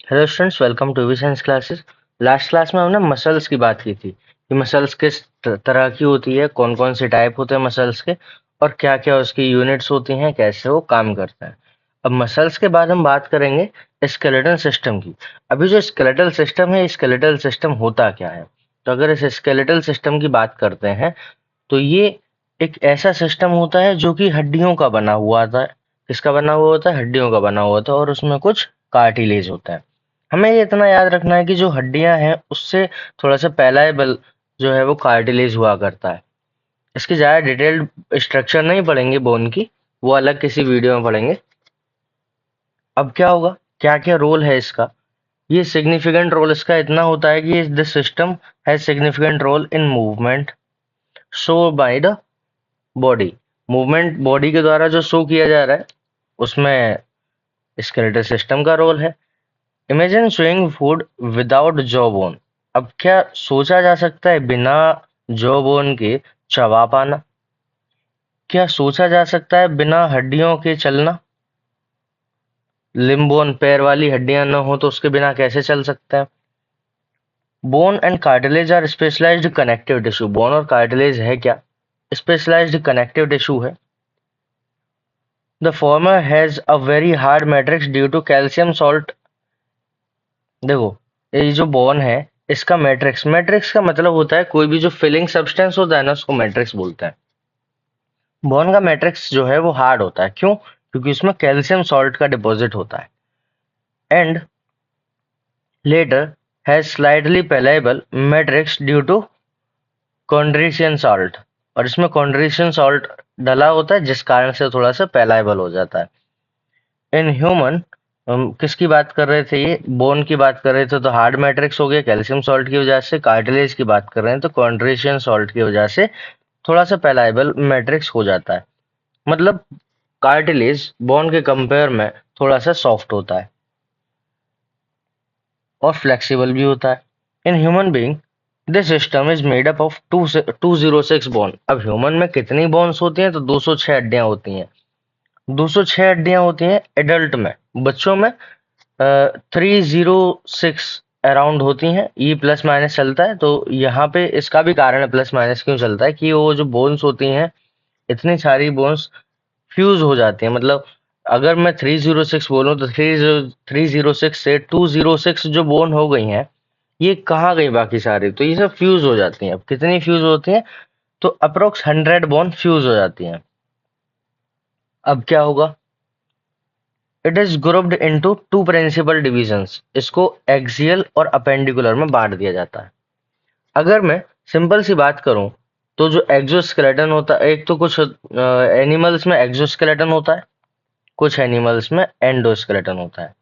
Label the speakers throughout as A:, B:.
A: Hello students, welcome to V science classes. Last class में हमने muscles की बात की थी कि मसल्स किस तरह की होती है, कौन कौन से टाइप होते हैं मसल्स के, और क्या क्या उसकी यूनिट्स होती हैं, कैसे वो काम करता है। अब मसल्स के बाद हम बात करेंगे स्केलेटल सिस्टम की। अभी जो स्केलेटल सिस्टम है, स्केलेटल सिस्टम होता क्या है? तो अगर इस स्केलेटल सिस्टम की बात करते हैं तो ये एक ऐसा सिस्टम होता है जो कि हड्डियों का बना हुआ होता है। किसका बना हुआ होता है? हड्डियों का बना हुआ होता है, और उसमें कुछ कार्टिलेज होता है। हमें ये इतना याद रखना है कि जो हड्डियां हैं उससे थोड़ा सा पैलाएबल जो है वो कार्टिलेज हुआ करता है। इसकी ज़्यादा डिटेल्ड स्ट्रक्चर नहीं पढ़ेंगे बोन की, वो अलग किसी वीडियो में पढ़ेंगे। अब क्या होगा, क्या क्या रोल है इसका? ये सिग्निफिकेंट रोल इसका इतना होता है कि this system has significant role in movement show by the body. Movement body के द्वारा जो शो किया जा रहा है उसमें स्केलेटल सिस्टम का रोल है। Imagine swing food without jaw bone. अब क्या सोचा जा सकता है बिना जॉ बोन के चबा पाना? क्या सोचा जा सकता है बिना हड्डियों के चलना? लिम्ब बोन, पैर वाली हड्डियां न हो तो उसके बिना कैसे चल सकता है? Bone and cartilage are specialised connective tissue. Bone और कार्टिलेज है क्या? स्पेशलाइज्ड कनेक्टिव टिश्यू है। The former has a very hard matrix due to calcium salt. देखो, ये जो बोन है इसका मैट्रिक्स, मैट्रिक्स का मतलब होता है कोई भी जो फिलिंग सब्सटेंस होता है ना उसको मैट्रिक्स बोलते हैं। बोन का मैट्रिक्स जो है वो हार्ड होता है, क्यों? क्योंकि उसमें कैल्शियम सॉल्ट का डिपॉजिट होता है। And latter has slightly pliable matrix due to chondroitin salt. और इसमें कॉन्ड्रीशियन सॉल्ट डला होता है जिस कारण से थोड़ा सा पेलाइबल हो जाता है। इन ह्यूमन, हम किसकी बात कर रहे थे? ये बोन की बात कर रहे थे तो हार्ड मैट्रिक्स हो गया कैल्शियम सॉल्ट की वजह से। कार्टिलेज की बात कर रहे हैं तो कॉन्ड्रीशियन सॉल्ट की वजह से थोड़ा सा पेलाइबल मैट्रिक्स हो जाता है। मतलब कार्टिलेज बोन के कंपेयर में थोड़ा सा सॉफ्ट होता है और फ्लेक्सिबल भी होता है। In human being this system is made up of 206 bone. अब ह्यूमन में कितनी बोन्स होती हैं? तो 206 हड्डियां होती हैं। 206 हड्डियां होती हैं एडल्ट में। बच्चों में 306 अराउंड होती हैं। ये प्लस माइनस चलता है, तो यहाँ पे इसका भी कारण है प्लस माइनस क्यों चलता है कि वो जो बोन्स होती हैं, इतनी सारी बोन्स फ्यूज हो जाती हैं। मतलब अगर मैं 306 बोलूँ तो 306 से 206 जो बोन हो गई हैं, ये कहाँ गई बाकी सारी? तो ये सब फ्यूज हो जाती हैं। अब कितनी फ्यूज होती हैं? तो अप्रोक्स 100 बोन फ्यूज हो जाती हैं। अब क्या होगा? It is grouped into two principal divisions. इसको एक्सियल और अपेंडिकुलर में बांट दिया जाता है। अगर मैं सिंपल सी बात करूं तो जो एक्सोस्केलेटन होता है, एक तो कुछ एनिमल्स में एक्सोस्केलेटन होता है, कुछ एनिमल्स में एंडोस्केलेटन होता है।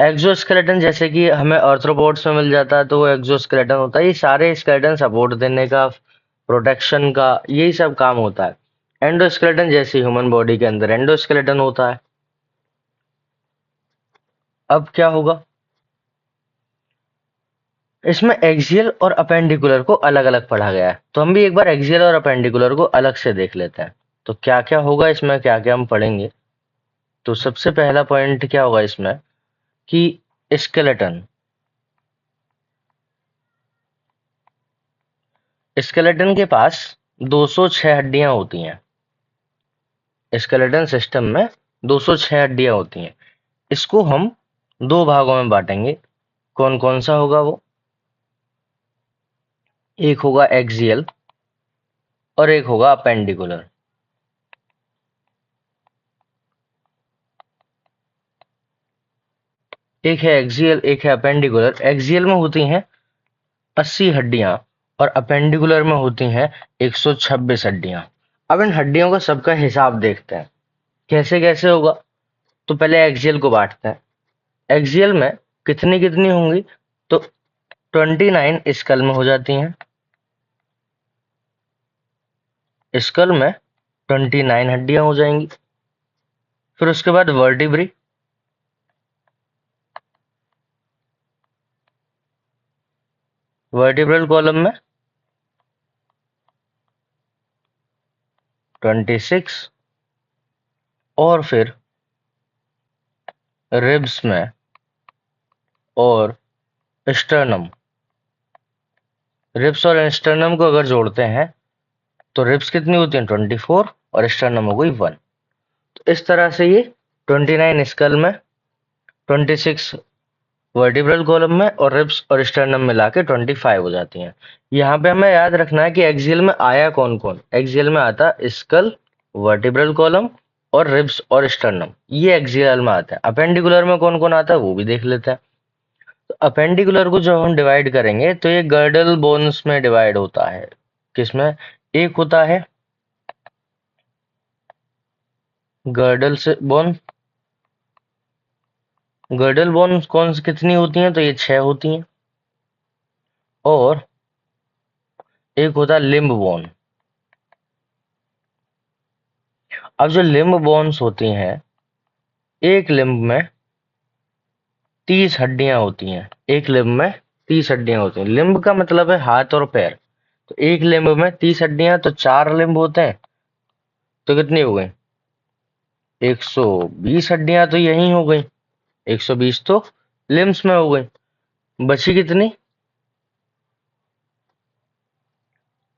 A: एक्सोस्केलेटन जैसे कि हमें आर्थ्रोपोड्स में मिल जाता है तो वो एक्सोस्केलेटन होता है। ये सारे स्केलेटन सपोर्ट देने का, प्रोटेक्शन का, यही सब काम होता है। एंडोस्केलेटन जैसे ह्यूमन बॉडी के अंदर एंडोस्केलेटन होता है। अब क्या होगा? इसमें एक्सियल और अपेंडिकुलर को अलग अलग पढ़ा गया है, तो हम भी एक बार एक्सियल और अपेंडिकुलर को अलग से देख लेते हैं। तो क्या क्या होगा इसमें, क्या क्या हम पढ़ेंगे? तो सबसे पहला पॉइंट क्या होगा इसमें कि स्केलेटन। स्केलेटन के पास 206 हड्डियां होती हैं। स्केलेटन सिस्टम में 206 हड्डियां होती हैं। इसको हम दो भागों में बांटेंगे। कौन कौन सा होगा वो? एक होगा एक्सियल और एक होगा अपेंडिकुलर। एक है एक्सियल, एक है अपेंडिकुलर। एक्सियल में होती हैं 80 हड्डियां और अपेंडिकुलर में होती हैं 126 हड्डियां। अब इन हड्डियों का सबका हिसाब देखते हैं कैसे कैसे होगा। तो पहले एक्सियल को बांटते हैं। एक्सियल में कितनी कितनी होंगी? तो 29 स्कल में हो जाती हैं। स्कल में 29 हड्डियां हो जाएंगी। फिर उसके बाद वर्टिब्री। वर्टिब्रल कॉलम में 26। और फिर रिब्स में और स्टर्नम, रिब्स और स्टर्नम को अगर जोड़ते हैं तो रिब्स कितनी होती है 24 और स्टर्नम हो गई 1। तो इस तरह से ये 29 स्कल में, 26 वर्टिब्रल कॉलम में और रिब्स और स्टर्नम मिला के 25 हो जाती हैं। यहाँ पे हमें याद रखना है कि एक्सियल में आया कौन कौन। एक्सियल में आता स्कल, वर्टिब्रल कॉलम और रिब्स और स्टर्नम, ये एक्सियल में आता है। अपेंडिकुलर में कौन कौन आता है वो भी देख लेते हैं। तो अपेंडिकुलर को जब हम डिवाइड करेंगे तो ये गर्डल बोन्स में डिवाइड होता है। किसमें? एक होता है गर्डल से बोन, गर्डल बोन कौन सी कितनी होती हैं? तो ये 6 होती हैं। और एक होता है लिम्ब बोन। अब जो लिम्ब बोन्स होती हैं, एक लिम्ब में 30 हड्डियां होती हैं। एक लिम्ब में 30 हड्डियां होती हैं। लिम्ब का मतलब है हाथ और पैर। तो एक लिम्ब में 30 हड्डियां, तो 4 लिम्ब होते हैं। तो कितनी हो गई? 120 हड्डियां तो यही हो गई। 120 तो लिम्स में हो गई। बची कितनी?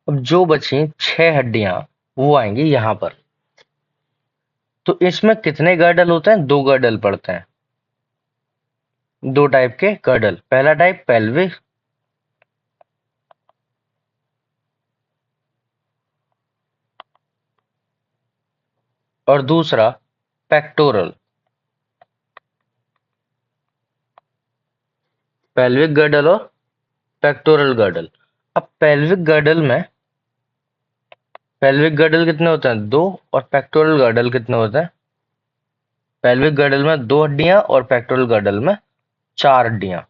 A: अब जो बची 6 हड्डियां वो आएंगी यहां पर। तो इसमें कितने गर्डल होते हैं? 2 गर्डल पड़ते हैं। 2 टाइप के गर्डल। पहला टाइप पेल्विक, और दूसरा पेक्टोरल। पेल्विक गर्डल और पेक्टोरल गर्डल। अब पेल्विक गर्डल कितने होते हैं? 2। और पेक्टोरल गर्डल कितने होते हैं? पेल्विक गर्डल में 2 हड्डियां और पेक्टोरल गर्डल में 4 हड्डियां।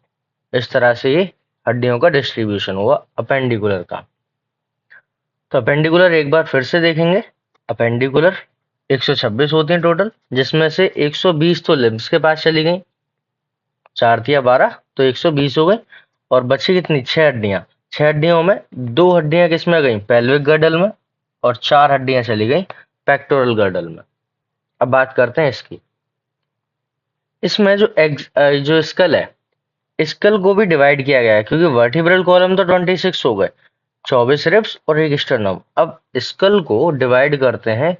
A: इस तरह से ये हड्डियों का डिस्ट्रीब्यूशन हुआ अपेंडिकुलर का। तो अपेंडिकुलर एक बार फिर से देखेंगे। अपेंडिकुलर 126 होती हैं टोटल, जिसमें से 120 तो लिम्स के पास चली गई, 4 तिया 12 तो 120 हो गई। और बची कितनी? 6 हड्डियां। 6 हड्डियों में 2 हड्डियां किसमें गई? पेल्विक गर्डल में। और 4 हड्डियां चली गई पेक्टोरल गर्डल में। अब बात करते हैं इसकी। इसमें जो स्कल है, स्कल को भी डिवाइड किया गया है, क्योंकि वर्टिब्रल कॉलम तो 26 हो गए, 24 रिब्स और एक स्टर्नम। अब स्कल को डिवाइड करते हैं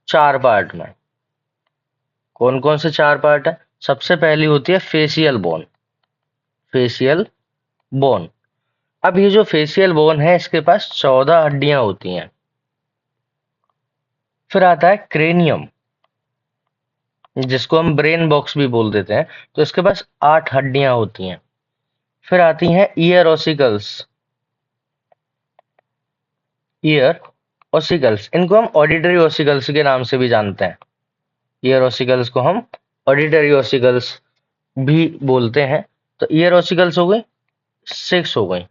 A: 4 पार्ट में। कौन कौन से 4 पार्ट है? सबसे पहली होती है फेशियल बोन। Facial bone. अब ये जो फेशियल बोन है, इसके पास 14 हड्डियां होती हैं। फिर आता है क्रेनियम, जिसको हम ब्रेन बॉक्स भी बोल देते हैं। तो इसके पास 8 हड्डियां होती हैं। फिर आती हैं ईयर ऑसिकल्स। ईयर ऑसिकल्स, इनको हम ऑडिटरी ऑसिकल्स के नाम से भी जानते हैं। ईयर ऑसिकल्स को हम ऑडिटरी ऑसिकल्स भी बोलते हैं। तो ईयर ऑसिकल्स हो गई 6 हो गई।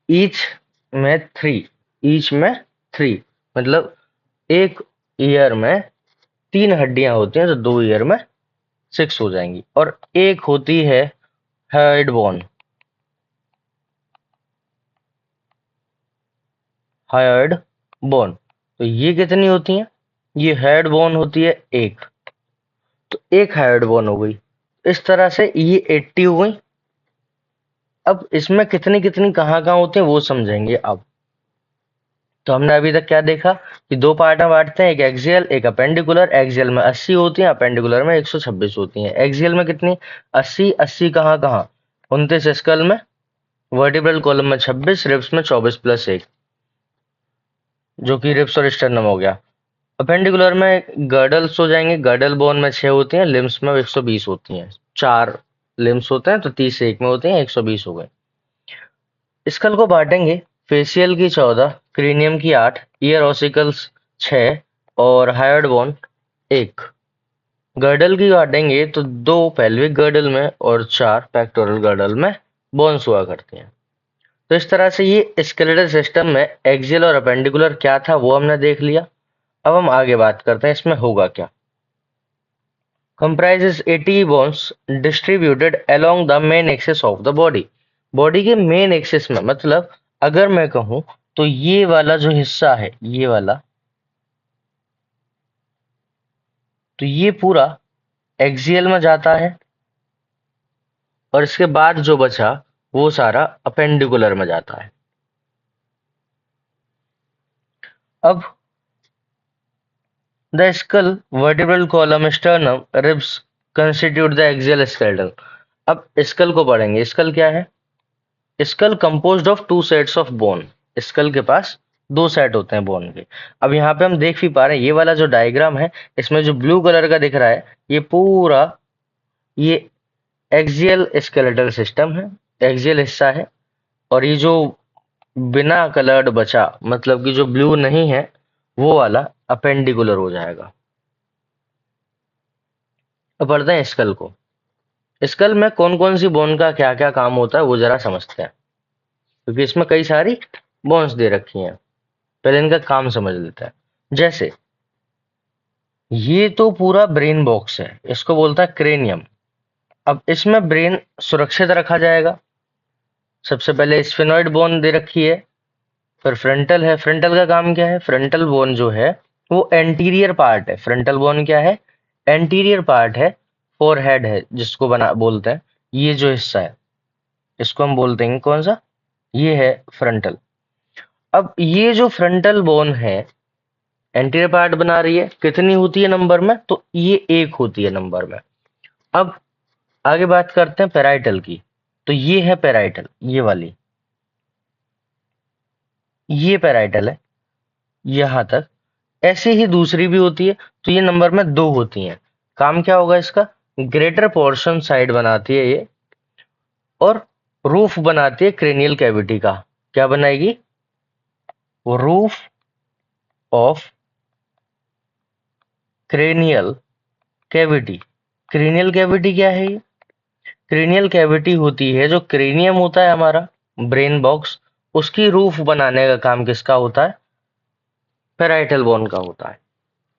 A: ईच में 3, ईच में 3 मतलब एक ईयर में 3 हड्डियां होती हैं, तो 2 ईयर में 6 हो जाएंगी। और एक होती है हेड बोन। हेड बोन, तो ये कितनी होती है? ये हेड बोन होती है 1। तो एक हेड बोन हो गई। इस तरह से ये 80 हो गई। अब इसमें कितनी कितनी कहाँ कहाँ होती है वो समझेंगे अब। तो हमने अभी तक क्या देखा कि 2 पार्ट में बांटते हैं, एक एक्सियल एक अपेंडिकुलर। एक्सियल में 80 होती हैं, अपेंडिकुलर में 126 होती हैं। एक्सियल में कितनी? 80। 80 कहाँ कहाँ? 29 स्कल में, वर्टिब्रल कॉलम में 26, रिब्स में 24 प्लस 1, जो कि रिब्स और स्टर्नम हो गया। अपेंडिकुलर में गर्डल्स हो जाएंगे। गर्डल बोन में 6 होती हैं, लिम्स में 120 होती हैं। 4 लिम्स होते हैं, तो 30 से 1 में होती हैं, 120 हो गए। स्कल को बांटेंगे, फेशियल की 14, क्रेनियम की 8, ईयर ऑसिकल्स 6 और हायर्ड बोन 1। गर्डल की बांटेंगे तो 2 पेल्विक गर्डल में और 4 पेक्टोरल गर्डल में बोन्स हुआ करते हैं। तो इस तरह से ये स्केलेटल सिस्टम में एक्सियल और अपेंडिकुलर क्या था वो हमने देख लिया। अब हम आगे बात करते हैं इसमें होगा क्या। comprises 80 bones distributed along the main axis of the body। Body के मेन एक्सिस में, मतलब अगर मैं कहूं तो ये वाला जो हिस्सा है, ये वाला, तो ये पूरा एक्सियल में जाता है और इसके बाद जो बचा वो सारा अपेंडिकुलर में जाता है। अब the skull, vertebral column, sternum, ribs constitute the axial skeleton. अब स्कल को पढ़ेंगे। स्कल क्या है? Skull composed of two sets of bone. Skull के पास दो सेट होते हैं बोन के। अब यहाँ पे हम देख भी पा रहे हैं, ये वाला जो डायग्राम है इसमें जो ब्लू कलर का दिख रहा है ये पूरा ये एक्सियल स्केलेटल सिस्टम है, एक्सियल हिस्सा है। और ये जो बिना कलर्ड बचा, मतलब कि जो ब्लू नहीं है, वो वाला अपेंडिकुलर हो जाएगा। अब पढ़ते हैं स्कल को। स्कल में कौन कौन सी बोन का क्या क्या काम होता है वो जरा समझते हैं, क्योंकि इसमें कई सारी बोन्स दे रखी हैं। पहले इनका काम समझ लेते हैं। जैसे ये तो पूरा ब्रेन बॉक्स है, इसको बोलता है क्रेनियम। अब इसमें ब्रेन सुरक्षित रखा जाएगा। सबसे पहले स्फेनॉइड बोन दे रखी है, फिर फ्रंटल है। फ्रंटल का काम क्या है? फ्रंटल बोन जो है वो एंटीरियर पार्ट है। फ्रंटल बोन क्या है? एंटीरियर पार्ट है। फोरहेड है जिसको बना बोलते हैं, ये जो हिस्सा है इसको हम बोलते हैं कौन सा? ये है फ्रंटल। अब ये जो फ्रंटल बोन है एंटीरियर पार्ट बना रही है, कितनी होती है नंबर में? तो ये एक होती है नंबर में। अब आगे बात करते हैं पेराइटल की। तो ये है पेराइटल, ये वाली, ये पेराइटल है यहां तक। ऐसे ही दूसरी भी होती है, तो ये नंबर में दो होती हैं। काम क्या होगा इसका? ग्रेटर पोर्शन साइड बनाती है ये, और रूफ बनाती है क्रेनियल कैविटी का। क्या बनाएगी? Roof of cranial cavity. Cranial cavity क्या है ये? क्रेनियल कैविटी होती है जो क्रेनियम होता है हमारा ब्रेन बॉक्स, उसकी रूफ बनाने का काम किसका होता है? पेराइटल बोन का होता है।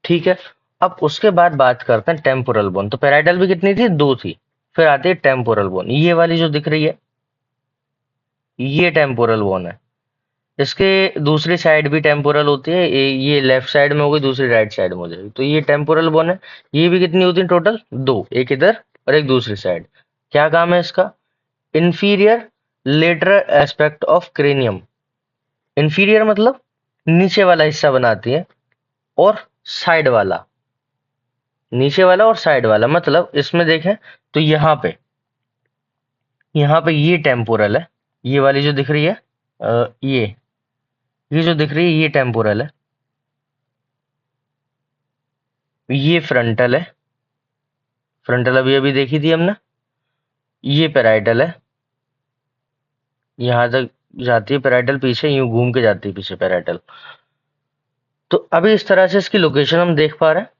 A: ठीक है। अब उसके बाद बात करते हैं टेम्पोरल बोन। तो पेराइटल भी कितनी थी? दो थी। फिर आती है टेम्पोरल बोन, ये वाली जो दिख रही है ये टेम्पोरल बोन है। इसके दूसरी साइड भी टेम्पोरल होती है, ये लेफ्ट साइड में होगी, दूसरी राइट साइड में हो जाएगी। तो ये टेम्पोरल बोन है। ये भी कितनी होती है टोटल? दो, एक इधर और एक दूसरी साइड। क्या काम है इसका? Inferior lateral aspect of cranium. Inferior मतलब नीचे वाला हिस्सा बनाती है, और साइड वाला, नीचे वाला और साइड वाला मतलब इसमें देखें तो यहाँ पे ये टेम्पोरल है, ये वाली जो दिख रही है ये जो दिख रही है ये टेम्पोरल है, ये फ्रंटल है। फ्रंटल अभी अभी देखी थी हमने। ये पेराइटल है, यहाँ तक जाती है पेराइटल, पीछे यूं घूम के जाती है पीछे पेराइटल। तो अभी इस तरह से इसकी लोकेशन हम देख पा रहे हैं।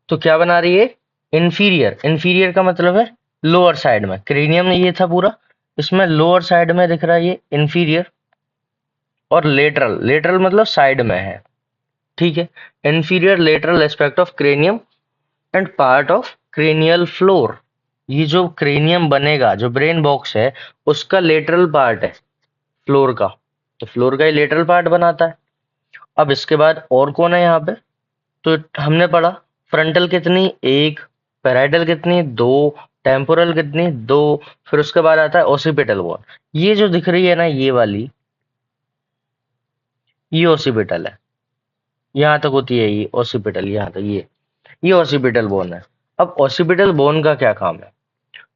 A: तो क्या बना रही है? इंफीरियर। इंफीरियर का मतलब है लोअर साइड में। क्रेनियम ये था पूरा, इसमें लोअर साइड में दिख रहा है ये इंफीरियर। और लेटरल, लेटरल मतलब साइड में है। ठीक है। Inferior lateral aspect of cranium and part of cranial floor. ये जो क्रेनियम बनेगा, जो ब्रेन बॉक्स है, उसका लेटरल पार्ट है फ्लोर का। तो फ्लोर का ही लेटरल पार्ट बनाता है। अब इसके बाद और कौन है यहाँ पे? तो हमने पढ़ा फ्रंटल कितनी? एक। पैराइटल कितनी? दो। टेम्पोरल कितनी? दो। फिर उसके बाद आता है ओसिपिटल बोन। ये जो दिख रही है ना ये वाली, ये ओसिपिटल है। यहाँ तक होती है ये ओसिपिटल, यहाँ तक ये ओसिपिटल बोन है। अब ओसिपिटल बोन का क्या काम है?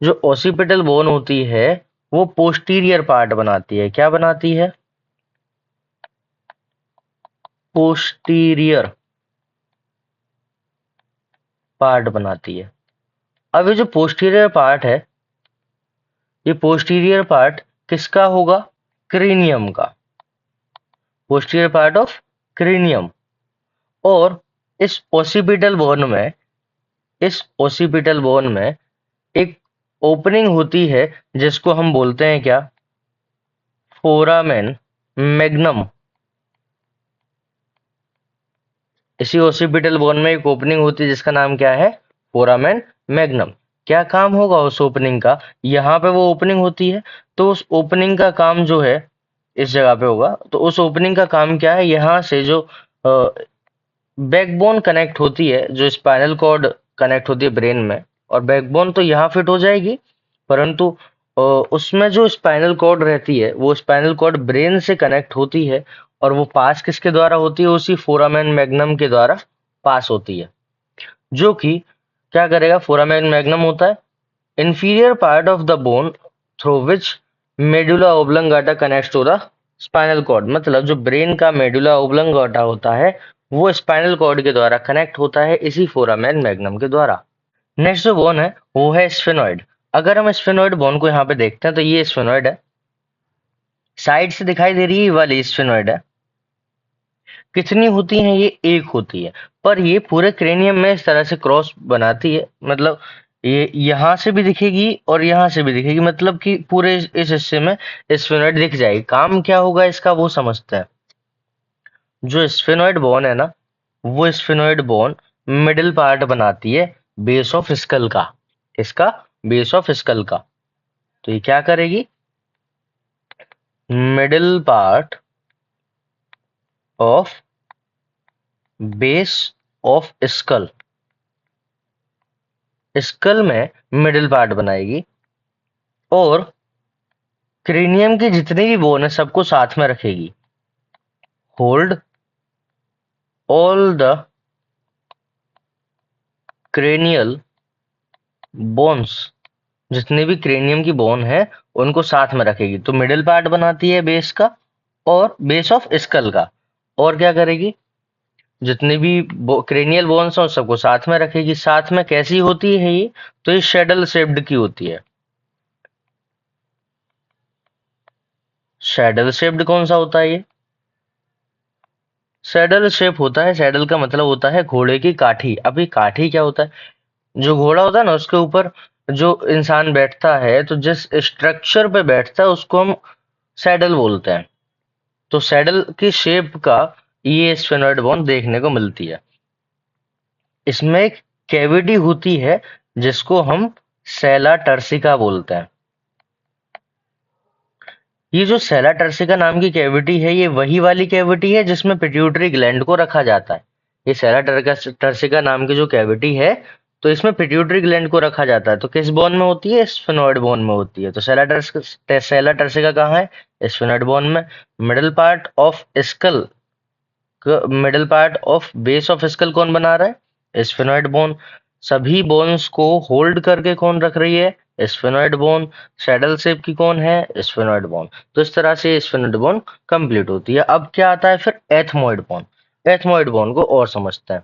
A: जो ओसिपिटल बोन होती है वो पोस्टीरियर पार्ट बनाती है। क्या बनाती है? पोस्टीरियर पार्ट बनाती है। अब ये जो पोस्टीरियर पार्ट है, ये पोस्टीरियर पार्ट किसका होगा? क्रेनियम का। Posterior part of cranium. और इस ओसिपिटल बोन में एक ओपनिंग होती है जिसको हम बोलते हैं क्या? Foramen magnum. इसी ओसिपिटल बोन में एक ओपनिंग होती है जिसका नाम क्या है? Foramen magnum. क्या काम होगा उस ओपनिंग का? यहाँ पे वो ओपनिंग होती है, तो उस ओपनिंग का काम जो है इस जगह पे होगा। तो उस ओपनिंग का काम क्या है? यहाँ से जो बैकबोन कनेक्ट होती है, जो स्पाइनल कॉर्ड कनेक्ट होती है ब्रेन में, और बैकबोन तो यहाँ फिट हो जाएगी, परंतु उसमें जो स्पाइनल कॉर्ड रहती है वो स्पाइनल कॉर्ड ब्रेन से कनेक्ट होती है, और वो पास किसके द्वारा होती है, उसी फोरामेन मैग्नम के द्वारा पास होती है, जो कि क्या करेगा, फोरामेन मैग्नम होता है inferior part of the bone through which medulla oblongata connects to the spinal cord। मतलब जो ब्रेन का मेडुला ओब्लंगाटा होता है वो स्पाइनल कॉर्ड के द्वारा कनेक्ट होता है इसी फोरामेन मैग्नम के द्वारा। नेक्स्ट जो बोन है वो है स्फेनॉइड। अगर हम स्फेनॉइड बोन को यहाँ पे देखते हैं तो ये स्फेनॉइड है, साइड से दिखाई दे रही है, ये वाली स्फेनॉइड है। कितनी होती हैं ये? एक होती है, पर ये पूरे क्रेनियम में इस तरह से क्रॉस बनाती है, मतलब ये यहाँ से भी दिखेगी और यहाँ से भी दिखेगी, मतलब कि पूरे इस हिस्से में स्फेनॉइड दिख जाएगी। काम क्या होगा इसका वो समझते हैं। जो स्फेनॉइड बोन है ना, वो स्फेनॉइड बोन मिडिल पार्ट बनाती है बेस ऑफ स्कल का। इसका बेस ऑफ स्कल का। तो ये क्या करेगी, middle part of base of skull, skull में मिडिल पार्ट बनाएगी, और क्रेनियम की जितनी भी बोन है सबको साथ में रखेगी। Hold all the cranial bones, जितने भी क्रेनियम की बोन है उनको साथ में रखेगी। तो मिडिल पार्ट बनाती है बेस का और बेस ऑफ स्कल का, और क्या करेगी, जितने भी क्रेनियल बोन्स हैं उन सबको साथ में रखेगी। साथ में कैसी होती है ये, तो ये शेडल शेप्ड की होती है। शेडल शेप्ड कौन सा होता है ये? सैडल शेप होता है, सैडल का मतलब होता है घोड़े की काठी। अभी काठी क्या होता है, जो घोड़ा होता है ना उसके ऊपर जो इंसान बैठता है, तो जिस स्ट्रक्चर पे बैठता है उसको हम सैडल बोलते हैं। तो सैडल की शेप का ये स्फेनॉइड बोन देखने को मिलती है। इसमें एक कैविटी होती है जिसको हम सेला टर्सिका बोलते हैं। ये जो सेला टर्सिका नाम की कैविटी है, ये वही वाली कैविटी है जिसमें पिट्यूटरी ग्लैंड को रखा जाता है। ये सेला टर्सिका नाम की जो कैविटी है, तो इसमें पिट्यूटरी ग्लैंड को रखा जाता है। तो किस बोन में होती है? स्फेनॉइड बोन में होती है। तो सेला टर्सिका कहाँ है? स्फेनॉइड बोन में। Middle part of skull, middle part of base of school कौन बना रहा है? Sphenoid bone. सभी बोन्स को होल्ड करके कौन रख रही है? Sphenoid bone. सैडल शेप की कौन है? Sphenoid bone. तो इस तरह से स्फेनॉइड बोन कंप्लीट होती है। अब क्या आता है फिर? Ethmoid bone. एथमोइड बोन को और समझते हैं।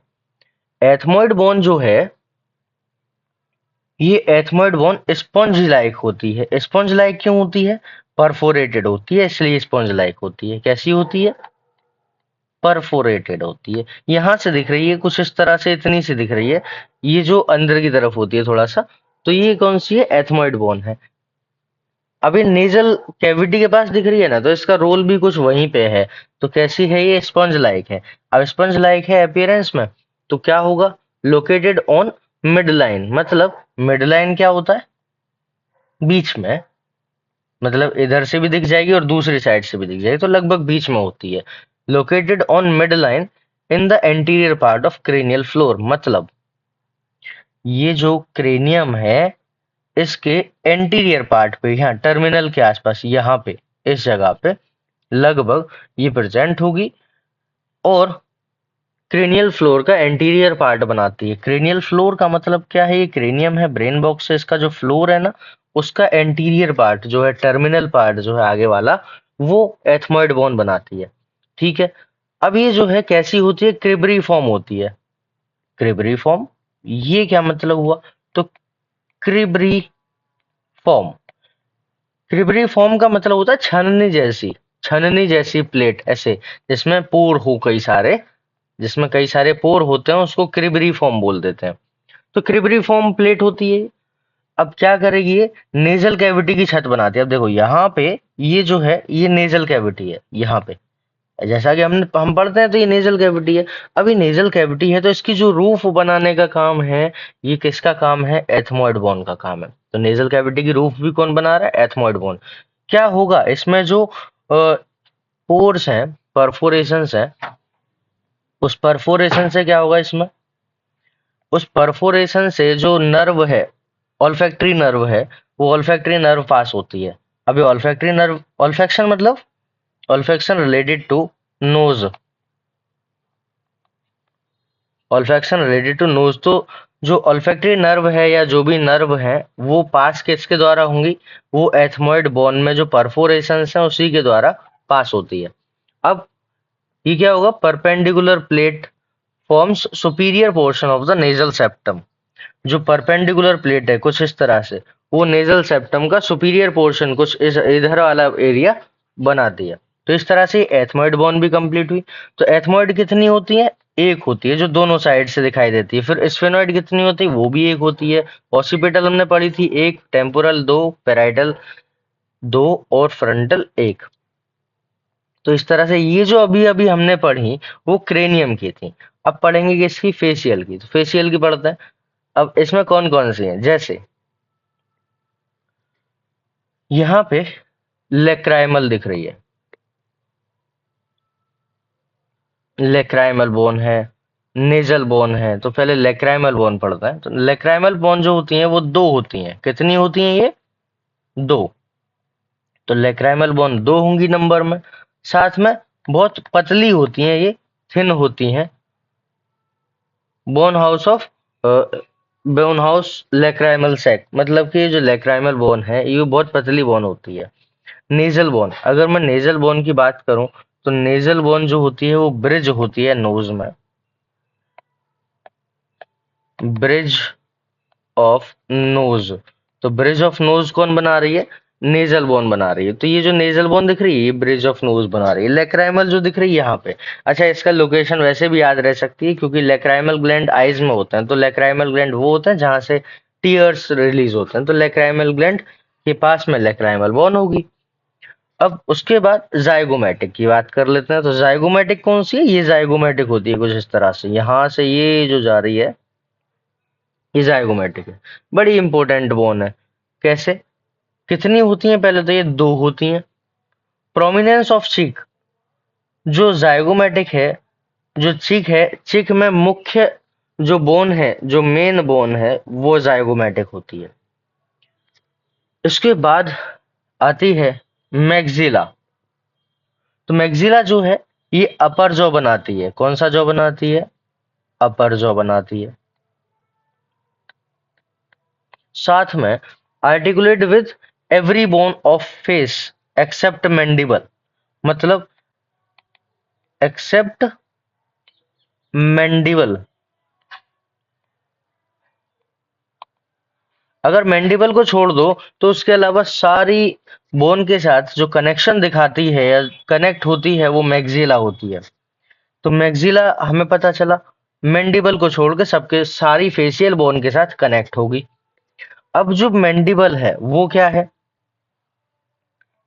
A: एथमोइड बोन जो है, ये एथमोइड बोन स्पंज लाइक होती है। स्पंज लाइक क्यों होती है? परफोरेटेड होती है, इसलिए स्पंज लाइक होती है। कैसी होती है? परफोरेटेड होती है। यहां से दिख रही है कुछ इस तरह से, इतनी सी दिख रही है, ये जो अंदर की तरफ होती है थोड़ा सा, तो ये कौन सी है? एथमोइड बोन है। अभी नेजल कैविटी के पास दिख रही है ना, तो इसका रोल भी कुछ वहीं पे है। तो कैसी है ये? स्पंज लाइक है। अब स्पंज लाइक है अपीयरेंस में, तो क्या होगा? Located on mid line. मतलब मिड लाइन क्या होता है? बीच में, मतलब इधर से भी दिख जाएगी और दूसरी साइड से भी दिख जाएगी, तो लगभग बीच में होती है। Located on mid line in the anterior part of cranial floor. मतलब ये जो क्रेनियम है इसके एंटीरियर पार्ट पे, यहाँ टर्मिनल के आसपास, यहाँ पे इस जगह पे लगभग ये प्रेजेंट होगी, और क्रेनियल फ्लोर का एंटीरियर पार्ट बनाती है। क्रेनियल फ्लोर का मतलब क्या है? ये क्रेनियम है, ब्रेन बॉक्स है, इसका जो फ्लोर है ना, उसका एंटीरियर पार्ट जो है, टर्मिनल पार्ट जो है आगे वाला, वो एथमोइड बोन बनाती है। ठीक है। अब ये जो है कैसी होती है? क्रिबरी फॉर्म होती है। क्रिबरी फॉर्म, ये क्या मतलब हुआ? तो क्रिबरी फॉर्म, क्रिबरी फॉर्म का मतलब होता है छननी जैसी, छननी जैसी प्लेट, ऐसे जिसमें पोर हो कई सारे, जिसमें कई सारे पोर होते हैं उसको क्रिबरी फॉर्म बोल देते हैं। तो क्रिबरी फॉर्म प्लेट होती है। अब क्या करेगी ये? नेजल कैविटी की छत बनाती है। अब देखो यहाँ पे ये जो है ये नेजल कैविटी है, यहाँ पे जैसा कि हम पढ़ते हैं तो ये नेजल कैविटी है। अभी नेजल कैविटी है तो इसकी जो रूफ बनाने का काम है, ये किसका काम है? एथमोइड बोन का काम है। तो नेजल कैविटी की रूफ भी कौन बना रहा है? Ethmoid bone. क्या होगा इसमें? जो पोर्स हैं, परफोरेशंस हैं, उस परफोरेशन से क्या होगा इसमें, उस परफोरेशन से जो नर्व है, ऑल्फैक्टरी नर्व है, वो ऑल्फैक्टरी नर्व पास होती है। अभी ऑल्फैक्टरी नर्व, ऑल्फैक्शन मतलब olfaction related to nose, olfaction related to nose. तो जो ऑल्फैक्टरी नर्व है या जो भी नर्व है वो पास किसके द्वारा होंगी, वो एथमोइड बोन में जो परफोरेशन है उसी के द्वारा पास होती है। अब ये क्या होगा, perpendicular plate forms superior portion of the nasal septum. जो परपेंडिकुलर प्लेट है कुछ इस तरह से, वो नेजल सेप्टम का सुपीरियर पोर्शन कुछ इस इधर वाला एरिया बनाती है। तो इस तरह से एथमोइड बोन भी कंप्लीट हुई। तो एथमोइड कितनी होती है, एक होती है जो दोनों साइड से दिखाई देती है। फिर स्फेनोइड कितनी होती है, वो भी एक होती है। ऑसिपिटल हमने पढ़ी थी एक, टेम्पोरल दो, पेराइटल दो और फ्रंटल एक। तो इस तरह से ये जो अभी अभी हमने पढ़ी वो क्रेनियम की थी। अब पढ़ेंगे किसकी, फेशियल की। तो फेशियल की पढ़ते हैं। अब इसमें कौन कौन सी है, जैसे यहाँ पे लेक्राइमल दिख रही है, लेक्राइमल बोन है, नेजल बोन है। तो पहले लेक्राइमल बोन पढ़ता है। तो लेक्राइमल बोन जो होती हैं वो दो होती हैं। कितनी होती हैं ये, दो। तो लेक्राइमल बोन दो होंगी नंबर में। साथ में बहुत पतली होती हैं ये, थिन होती हैं। Bone house of bone house lacrimal sac, मतलब कि जो लेक्राइमल बोन है ये बहुत पतली बोन होती है। नेजल बोन, अगर मैं नेजल बोन की बात करूं तो नेजल बोन जो होती है वो ब्रिज होती है नोज में, ब्रिज ऑफ नोज। तो ब्रिज ऑफ नोज कौन बना रही है, नेजल बोन बना रही है। तो ये जो नेजल बोन दिख रही है ये ब्रिज ऑफ नोज बना रही है। लेक्राइमल जो दिख रही है यहाँ पे, अच्छा इसका लोकेशन वैसे भी याद रह सकती है क्योंकि लेक्राइमल ग्लैंड आइज में होते हैं। तो लेक्राइमल ग्लैंड वो होते हैं जहां से टीयर्स रिलीज होते हैं। तो लेक्राइमल ग्लैंड के पास में लेक्राइमल बोन होगी। अब उसके बाद जाइगोमेटिक की बात कर लेते हैं। तो जाइगोमेटिक कौन सी है, ये जाइगोमेटिक होती है कुछ इस तरह से, यहां से ये जो जा रही है ये जाइगोमेटिक है। बड़ी इंपॉर्टेंट बोन है। कैसे, कितनी होती हैं, पहले तो ये दो होती हैं। प्रोमिनेंस ऑफ चीक, जो जाइगोमेटिक है, जो चीक है, चीक में मुख्य जो बोन है, जो मेन बोन है वो जाइगोमेटिक होती है। इसके बाद आती है मैक्सिला। तो मैक्सिला जो है ये अपर जॉ बनाती है। कौन सा जॉ बनाती है, अपर जॉ बनाती है। साथ में articulate with every bone of face except mandible, मतलब एक्सेप्ट मैंडिबल। अगर मैंडिबल को छोड़ दो तो उसके अलावा सारी बोन के साथ जो कनेक्शन दिखाती है या कनेक्ट होती है वो मैक्सिला होती है। तो मैक्सिला हमें पता चला मैंडिबल को छोड़ के सबके सारी फेशियल बोन के साथ कनेक्ट होगी। अब जो मैंडिबल है वो क्या है,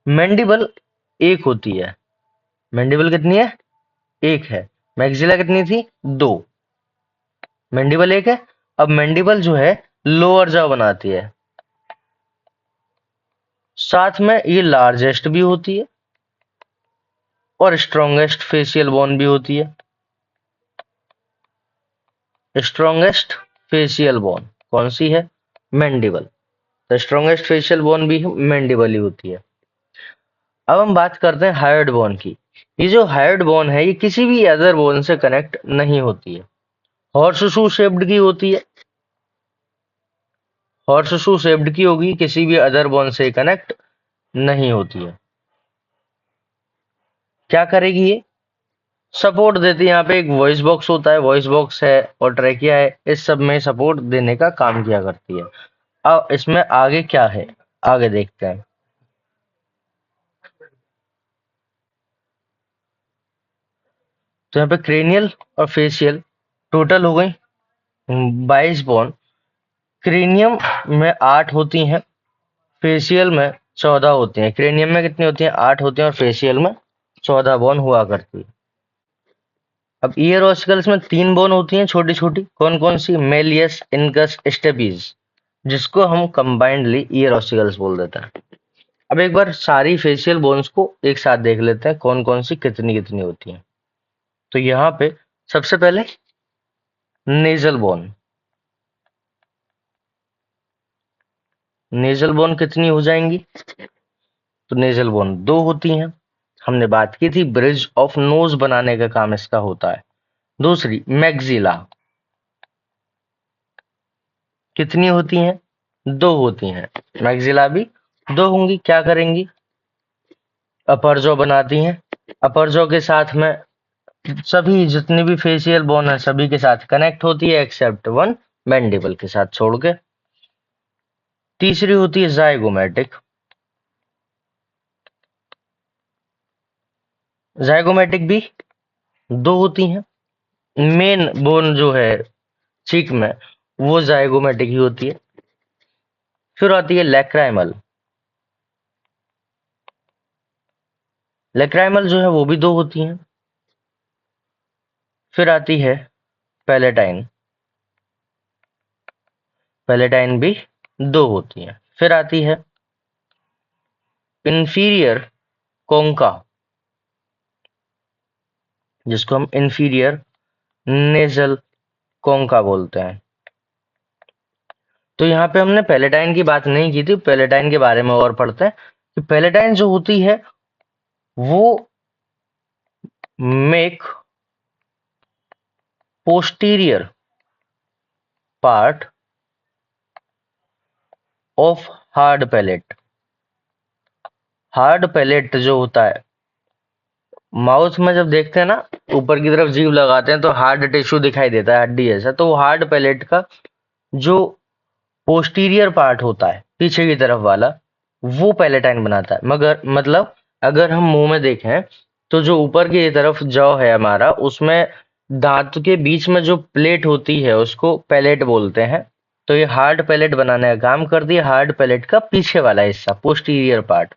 A: मैंडिबल एक होती है। मैंडिबल कितनी है, एक है। मैक्सिला कितनी थी, दो। मैंडिबल एक है। अब मैंडिबल जो है लोअर जॉ बनाती है। साथ में ये लार्जेस्ट भी होती है और स्ट्रॉन्गेस्ट फेशियल बोन भी होती है। स्ट्रॉन्गेस्ट फेशियल बोन कौन सी है, मैंडिबल। तो स्ट्रॉन्गेस्ट फेशियल बोन भी मैंडिबल ही होती है। अब हम बात करते हैं हायर्ड बोन की। ये जो हायर्ड बोन है ये किसी भी अदर बोन से कनेक्ट नहीं होती है। हॉर्स शू शेप्ड की होती है, हॉर्स शू शेप्ड की होगी, किसी भी अदर बोन से कनेक्ट नहीं होती है। क्या करेगी ये, सपोर्ट देती है। यहाँ पे एक वॉइस बॉक्स होता है, वॉइस बॉक्स है और ट्रैकिया है, इस सब में सपोर्ट देने का काम किया करती है। अब इसमें आगे क्या है, आगे देखते हैं। तो यहाँ पे क्रेनियल और फेशियल टोटल हो गई 22 बोन। क्रेनियम में 8 होती हैं, फेशियल में 14 होती हैं। क्रेनियम में कितनी होती हैं, 8 होती हैं और फेशियल में 14 बोन हुआ करती है। अब ईयर ऑसिकल्स में 3 बोन होती हैं छोटी छोटी। कौन कौन सी, मेलियस, इनकस, स्टेपीज, जिसको हम कंबाइंडली ईयर ऑसिकल्स बोल देते हैं। अब एक बार सारी फेशियल बोन्स को एक साथ देख लेते हैं कौन कौन सी कितनी कितनी होती हैं। तो यहाँ पे सबसे पहले नेजल बोन। नेजल बोन कितनी हो जाएंगी? तो नेजल बोन 2 होती हैं। हमने बात की थी ब्रिज ऑफ नोज बनाने का काम इसका होता है। दूसरी मैक्सिला, कितनी होती हैं? 2 होती हैं। मैक्सिला भी 2 होंगी। क्या करेंगी? अपर जॉ बनाती हैं। अपर जॉ के साथ में सभी जितनी भी फेशियल बोन है सभी के साथ कनेक्ट होती है एक्सेप्ट वन, मैंडिबल के साथ छोड़ के। तीसरी होती है जाइगोमेटिक। जाइगोमेटिक भी 2 होती हैं। मेन बोन जो है चीक में वो जाइगोमेटिक ही होती है। फिर आती है लैक्राइमल। लैक्राइमल जो है वो भी 2 होती हैं। फिर आती है पैलेटाइन। पैलेटाइन भी 2 होती हैं। फिर आती है इंफीरियर कोंका, जिसको हम इंफीरियर नेजल कोंका बोलते हैं। तो यहाँ पे हमने पैलेटाइन की बात नहीं की थी, पैलेटाइन के बारे में और पढ़ते हैं कि पैलेटाइन जो होती है वो make posterior part of hard palate. Hard palate जो होता है, माउथ में जब देखते हैं ना ऊपर की तरफ जीभ लगाते हैं तो हार्ड टिश्यू दिखाई देता है, हड्डी जैसा। तो हार्ड पैलेट का जो पोस्टीरियर पार्ट होता है पीछे की तरफ वाला, वो पैलेटाइन बनाता है। मगर मतलब अगर हम मुंह में देखें तो जो ऊपर की तरफ जॉ है हमारा, उसमें दांत के बीच में जो प्लेट होती है उसको पैलेट बोलते हैं। तो ये हार्ड पैलेट बनाने का काम करती है, हार्ड पैलेट का पीछे वाला हिस्सा, posterior part.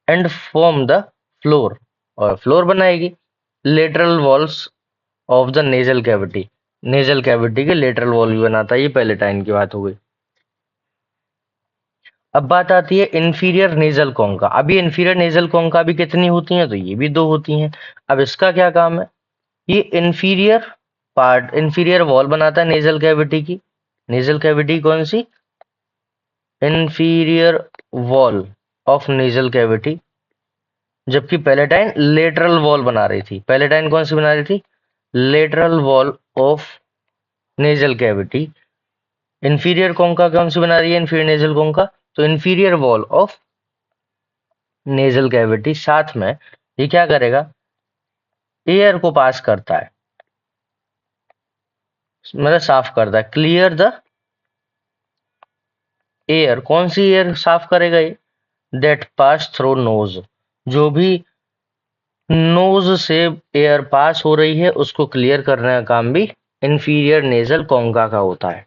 A: And form the floor, और फ्लोर बनाएगी lateral walls of the nasal cavity. Nasal cavity के लेटरल वॉल भी बनाता है। ये पैलेटाइन की बात हो गई। अब बात आती है इंफीरियर नेजल कोंका। अब ये इंफीरियर नेजल कोंका भी कितनी होती हैं? तो ये भी 2 होती हैं। अब इसका क्या काम है? ये इंफीरियर पार्ट, इंफीरियर वॉल बनाता है नेजल कैविटी की। नेजल कैविटी कौन सी? Inferior wall of nasal cavity. जबकि पैलेटाइन लेटरल वॉल बना रही थी। पैलेटाइन कौन सी बना रही थी? Lateral wall of nasal cavity. Inferior concha कौन सी बना रही है? Inferior nasal concha. तो inferior wall of nasal cavity साथ में ये क्या करेगा? एयर को पास करता है, मतलब साफ करता है। क्लियर द एयर, कौन सी एयर साफ करेगा ये? दैट पास थ्रू नोज, जो भी नोज से एयर पास हो रही है उसको क्लियर करने का काम भी इंफीरियर नेजल कोंका का होता है।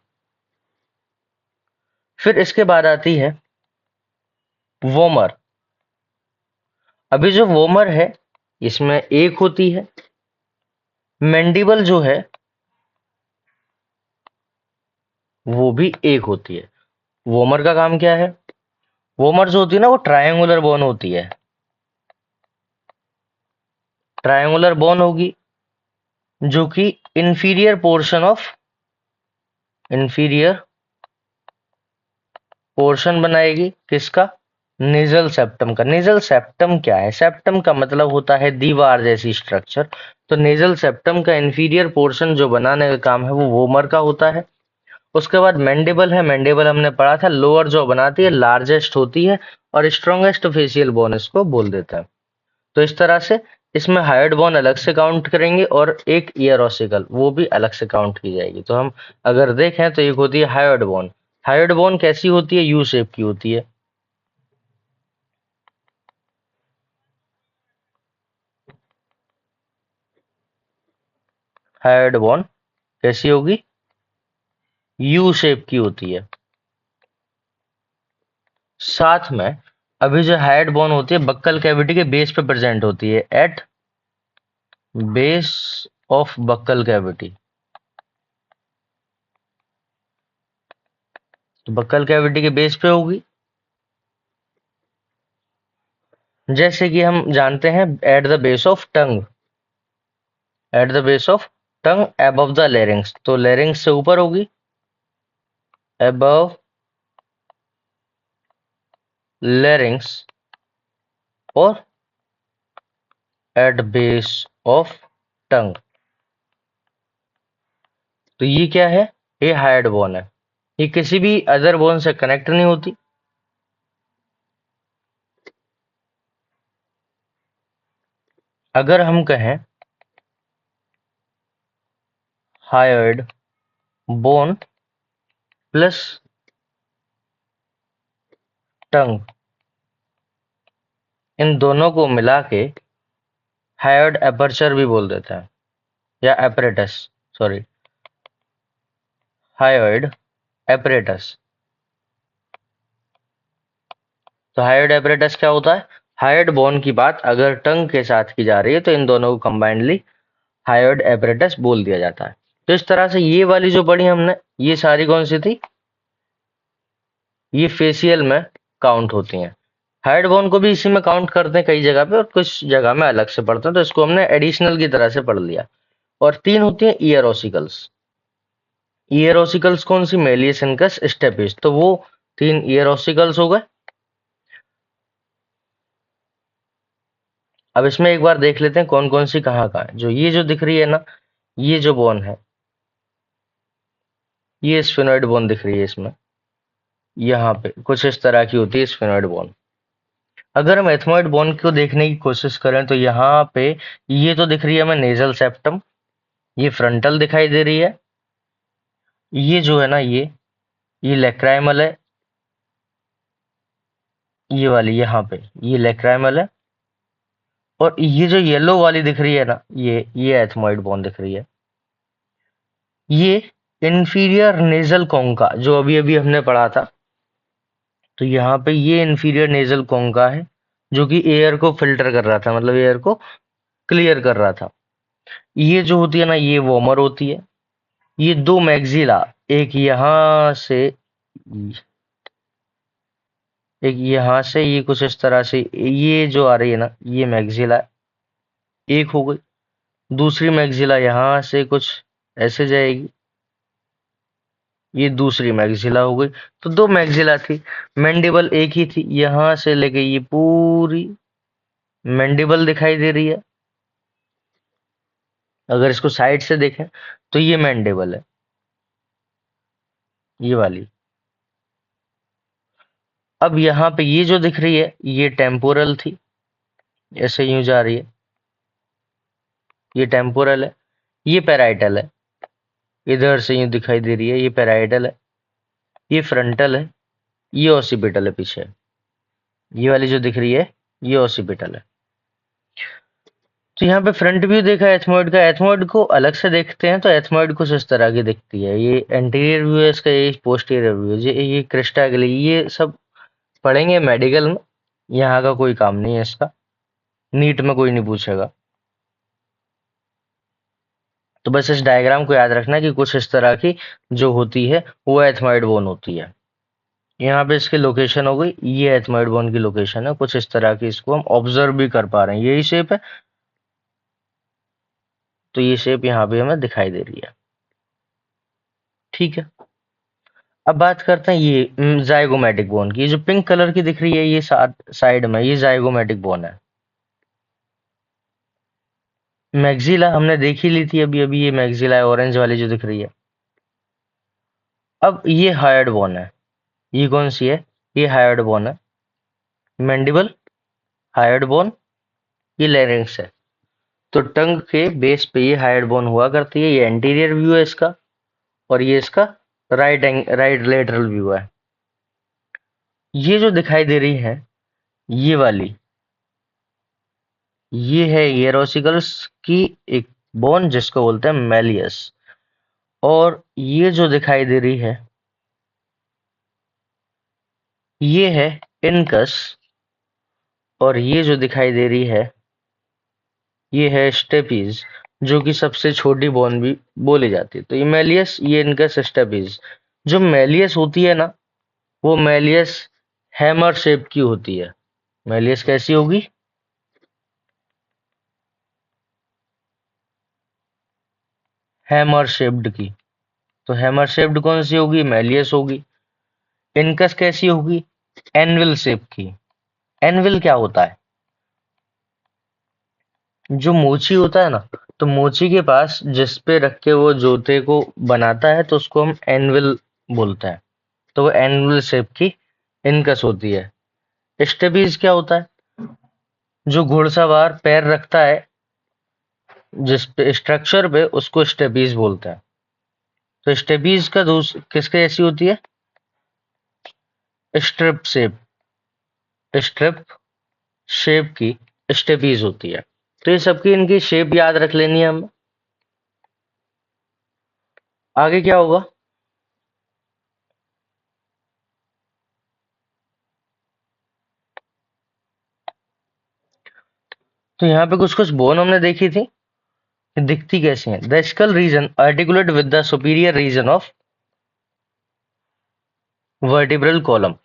A: फिर इसके बाद आती है वोमर। अभी जो वोमर है इसमें 1 होती है। मैंडिबल जो है वो भी 1 होती है। वोमर का काम क्या है? वोमर जो होती है ना वो ट्रायंगुलर बोन होती है। ट्रायंगुलर बोन होगी जो कि inferior portion of, inferior portion बनाएगी किसका? नेजल सेप्टम का। नेजल सेप्टम क्या है? सेप्टम का मतलब होता है दीवार जैसी स्ट्रक्चर। तो नेजल सेप्टम का इंफीरियर पोर्शन जो बनाने का काम है वो वोमर का होता है। उसके बाद मैंडिबल है। मैंडिबल हमने पढ़ा था लोअर जो बनाती है, लार्जेस्ट होती है और स्ट्रॉन्गेस्ट फेशियल बोन इसको बोल देता है। तो इस तरह से इसमें हायर्ड बोन अलग से काउंट करेंगे और एक ईयर ऑसिकल वो भी अलग से काउंट की जाएगी। तो हम अगर देखें तो एक होती है हायर्ड बोन। हायर्ड बोन कैसी होती है? यू शेप की होती है। हायर्ड बोन कैसी होगी? यू शेप की होती है। साथ में अभी जो हायर्ड बोन होती है बक्कल कैविटी के बेस पे प्रेजेंट होती है, at base of buccal cavity. तो बक्कल कैविटी के बेस पे होगी। जैसे कि हम जानते हैं at the base of tongue, at the base of tongue above the larynx, तो लेरिंग्स से ऊपर होगी, अबव लेरिंग्स, और एट बेस ऑफ टंग। तो ये क्या है, ये हायर्ड बोन है, ये किसी भी अदर बोन से कनेक्ट नहीं होती। अगर हम कहें हायर्ड बोन प्लस टंग, इन दोनों को मिला के हायर्ड एपर्चर भी बोल देते हैं, या एपरेटस, सॉरी, हायर्ड एपरेटस। तो हायर्ड एपरेटस क्या होता है, हायर्ड बोन की बात अगर टंग के साथ की जा रही है तो इन दोनों को कंबाइंडली हायर्ड एपरेटस बोल दिया जाता है। तो इस तरह से ये वाली जो पढ़ी हमने, ये सारी कौन सी थी, ये फेशियल में काउंट होती हैं। हायर्ड बोन को भी इसी में काउंट करते हैं कई जगह पे, और कुछ जगह में अलग से पढ़ते हैं, तो इसको हमने एडिशनल की तरह से पढ़ लिया। और तीन होती हैं ईयर ओसिकल्स। ईयर ओसिकल्स कौन सी, मेलियस, इनकस, स्टेपिस, तो वो तीन ईयर ओसिकल्स हो गए। अब इसमें एक बार देख लेते हैं कौन कौन सी कहाँ कहाँ है। जो ये जो दिख रही है ना, ये जो बोन है, ये स्फेनोइड बोन दिख रही है इसमें, यहाँ पे कुछ इस तरह की होती है स्फेनोइड बोन। अगर हम एथमोइड बोन को देखने की कोशिश करें तो यहाँ पे ये तो दिख रही है हमें नेजल सेप्टम, ये फ्रंटल दिखाई दे रही है, ये जो है ना ये लेक्राइमल है, ये वाली यहाँ पे ये लेक्राइमल है, और ये जो येलो वाली दिख रही है ना, ये एथमोइड बोन दिख रही है। ये इंफीरियर नेजल कोंका जो अभी अभी हमने पढ़ा था, तो यहाँ पे ये इंफीरियर नेजल कोंका है जो कि एयर को फिल्टर कर रहा था, मतलब एयर को क्लियर कर रहा था। ये जो होती है ना, ये वॉर्मर होती है। ये दो मैग्जिला, एक यहाँ से, एक यहाँ से, ये कुछ इस तरह से, ये जो आ रही है ना, ये मैग्जिला एक हो गई। दूसरी मैग्जिला यहाँ से कुछ ऐसे जाएगी, ये दूसरी मैग्जिला हो गई। तो दो मैग्जिला थी, मैंडिबल एक ही थी, यहाँ से लेके ये पूरी मैंडिबल दिखाई दे रही है। अगर इसको साइड से देखें तो ये मैंडिबल है, ये वाली। अब यहाँ पे ये जो दिख रही है ये टेम्पोरल थी, ऐसे यूं जा रही है, ये टेम्पोरल है। ये पैराइटल है, इधर से यूं दिखाई दे रही है, ये पैराइटल है। ये फ्रंटल है, ये ऑसिपिटल है पीछे। ये वाली जो दिख रही है ये ऑसिपिटल है। तो यहाँ पे फ्रंट व्यू देखा एथमोइड का, एथमोइड को अलग से देखते हैं तो एथमोइड कुछ इस तरह की दिखती है। ये एंटीरियर व्यू है इसका, ये पोस्टीरियर व्यू है, ये क्रिस्टा गली, ये सब पढ़ेंगे मेडिकल में, यहाँ का कोई काम नहीं है इसका, नीट में कोई नहीं पूछेगा। तो बस इस डायग्राम को याद रखना कि कुछ इस तरह की जो होती है वो एथमोइड बोन होती है। यहाँ पे इसकी लोकेशन हो गई, ये एथमोइड बोन की लोकेशन है, कुछ इस तरह की, इसको हम ऑब्जर्व भी कर पा रहे हैं, यही शेप है। तो ये शेप यहाँ पे हमें दिखाई दे रही है, ठीक है। अब बात करते हैं ये जाइगोमेटिक बोन की। ये जो पिंक कलर की दिख रही है ये साइड में, ये जाइगोमेटिक बोन है। मैग्जिला हमने देख ही ली थी अभी अभी, ये मैग्जिला है ऑरेंज वाली जो दिख रही है। अब ये हायर्ड बोन है, ये कौन सी है, ये हायर्ड बोन है। मैंडिबल, हायर्ड बोन, ये लेरिंक्स है। तो टंग के बेस पे ये हायर्ड बोन हुआ करती है, ये एंटीरियर व्यू है इसका, और ये इसका राइट लेटरल व्यू है। ये जो दिखाई दे रही है ये वाली, ये है ईयरोसिकल्स की एक बोन जिसको बोलते हैं मेलियस। और ये जो दिखाई दे रही है ये है इनकस, और ये जो दिखाई दे रही है ये है स्टेपीज, जो कि सबसे छोटी बोन भी बोली जाती है। तो ये मेलियस, ये इनकस, स्टेपीज। जो मेलियस होती है ना, वो मेलियस हैमर शेप की होती है। मेलियस कैसी होगी, हैमर शेप्ड की। तो हैमर शेप्ड कौन सी होगी? मैलियस होगी। इनकस कैसी होगी? एनविल शेप की। एनविल क्या होता है? जो मोची होता है ना, तो मोची के पास जिस पे रख के वो जोते को बनाता है तो उसको हम एनविल बोलते हैं। तो वो एनविल शेप की इनकस होती है। स्टेपीज क्या होता है? जो घुड़सवार पैर रखता है जिस पे स्ट्रक्चर पे, उसको स्टेपीज बोलते हैं। तो स्टेपीज का किसके ऐसी होती है? Strip shape. स्ट्रिप शेप की स्टेपीज होती है। तो ये सबकी इनकी शेप याद रख लेनी है हम। आगे क्या होगा? तो यहाँ पे कुछ कुछ बोन हमने देखी थी, ये दिखती कैसी है। The skull region articulate with the superior region of vertebral column.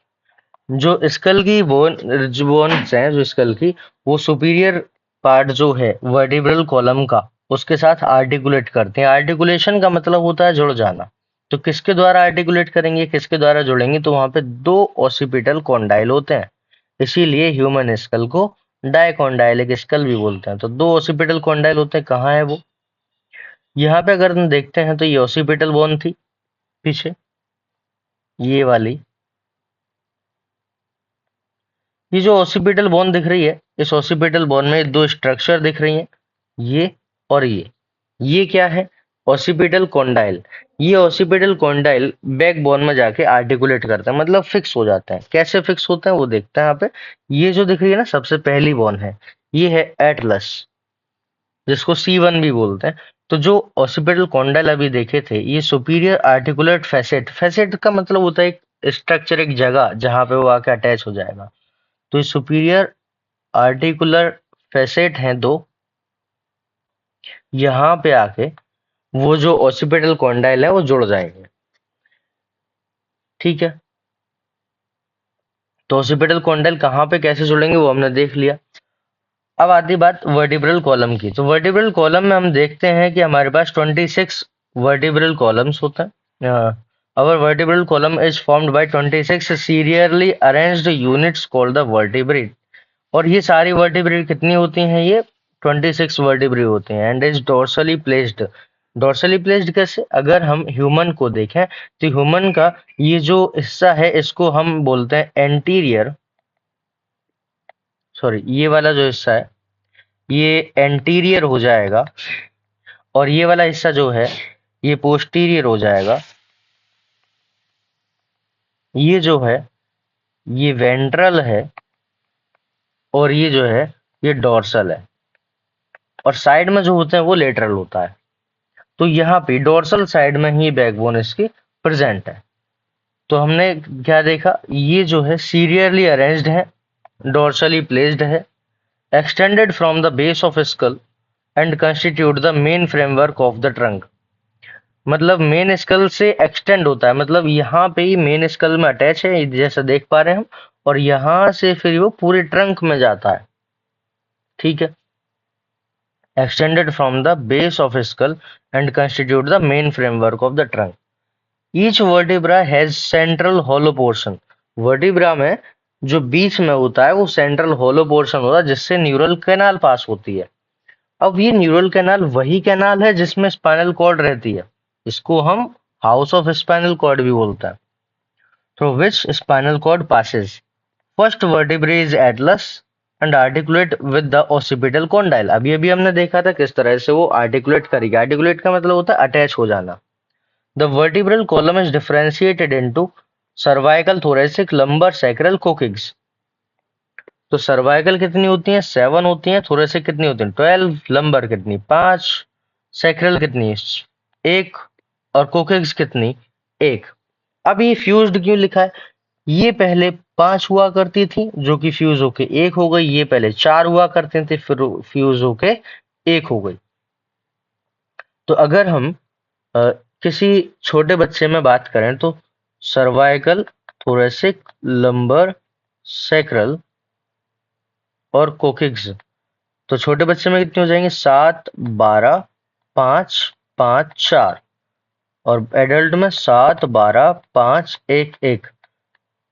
A: जो स्कल की बोन, जो बोन्स हैं जो स्कल की, वो सुपीरियर पार्ट जो है वर्टिब्रल कॉलम का, उसके साथ आर्टिकुलेट करते हैं। आर्टिकुलेशन का मतलब होता है जुड़ जाना। तो किसके द्वारा आर्टिकुलेट करेंगे, किसके द्वारा जुड़ेंगे? तो वहां पे दो ऑसिपिटल कॉन्डाइल होते हैं, इसीलिए ह्यूमन स्कल को डायकॉन्डाइलिक स्कल भी बोलते हैं। तो दो ऑसिपिटल कॉन्डाइल होते हैं, कहाँ है वो? यहाँ पे अगर हम देखते हैं तो ये ऑसिपिटल बोन थी पीछे, ये वाली। ये जो ऑसिपिटल बोन दिख रही है, इस ऑसिपिटल बोन में दो स्ट्रक्चर दिख रही हैं, ये और ये क्या है? Occipital condyle. ये ऑसिपिटल कॉन्डाइल बैकबोन में जाके आर्टिकुलेट करते हैं, मतलब फिक्स हो जाते हैं। कैसे फिक्स होते हैं वो देखते हैं यहाँ पे। ये जो दिख रही है ना, सबसे पहली बोन है, ये है एटलस, जिसको C1 भी बोलते हैं। तो जो ऑसिपिटल कॉन्डाइल अभी देखे थे, ये सुपीरियर आर्टिकुलेट फैसेट, फैसेट का मतलब होता है एक स्ट्रक्चर, एक जगह जहां पे वो आके अटैच हो जाएगा। तो ये सुपीरियर आर्टिकुलर फैसेट हैं दो, यहाँ पे आके वो जो ऑसिपिटल कॉन्डाइल है वो जुड़ जाएंगे। ठीक है, तो ऑसिपिटल कॉन्डाइल कहाँ पे कैसे जुड़ेंगे वो हमने देख लिया। अब आती बात वर्टिब्रल कॉलम की। तो वर्टिब्रल कॉलम में हम देखते हैं कि हमारे पास 26 वर्टिब्रल कॉलम्स होते हैं। Our vertebral column is formed by 26 serially arranged units called the vertebrae. और ये सारी वर्टिब्रे कितनी होती हैं? ये 26 वर्टिब्रे होते हैं। And is dorsally placed. Dorsally placed कैसे? अगर हम ह्यूमन को देखें तो ह्यूमन का ये जो हिस्सा है इसको हम बोलते हैं एंटीरियर, सॉरी ये वाला जो हिस्सा है ये एंटीरियर हो जाएगा, और ये वाला हिस्सा जो है ये पोस्टीरियर हो जाएगा। ये जो है ये वेंट्रल है, और ये जो है ये डोर्सल है, और साइड में जो होते हैं वो लेटरल होता है। तो यहाँ पे डोर्सल साइड में ही बैकबोन इसकी प्रेजेंट है। तो हमने क्या देखा? ये जो है सीरियरली अरेंज्ड है, डोर्सली प्लेस्ड है, extended from the base of school and constitute the main framework of the trunk. मतलब मेन स्कल से एक्सटेंड होता है, मतलब यहाँ पे ही मेन स्कल में अटैच है जैसा देख पा रहे हैं हम, और यहाँ से फिर वो पूरे ट्रंक में जाता है। ठीक है, extended from the base of school and constitute the main framework of the trunk. Each vertebra has central hollow portion. Vertebra में जो बीच में होता है वो सेंट्रल हॉलो पोर्शन होता है, जिससे न्यूरल कैनाल पास होती है। अब ये न्यूरल कैनाल वही कैनाल है जिसमें स्पाइनल कॉर्ड रहती है, इसको हम हाउस ऑफ स्पाइनल कॉर्ड भी बोलते हैं। Through which spinal cord passes. First vertebrae is atlas and articulate with the occipital condyle. अभी अभी हमने देखा था किस तरह से वो आर्टिकुलेट करेगी। आर्टिकुलेट का मतलब होता है अटैच हो जाना। The vertebral column is differentiated into cervical, thoracic, lumbar, sacral, coccyx. तो सर्वाइकल कितनी होती है? 7 होती हैं। थोरेसिक कितनी होती है? 12। लंबर कितनी? 5। सैक्रल कितनी? 1। और कोकिक्स कितनी? 1। अब ये फ्यूज्ड क्यों लिखा है? ये पहले 5 हुआ करती थी जो कि फ्यूज होके 1 हो गई। ये पहले 4 हुआ करते थे फिर फ्यूज होके 1 हो गई। तो अगर हम अ, किसी छोटे बच्चे में बात करें तो सर्वाइकल, थोरेसिक, लंबर, सैक्रल और कोकिक्स, तो छोटे बच्चे में कितने हो जाएंगे? 7, 12, 5 5 4 और एडल्ट में 7 12 5 1 1।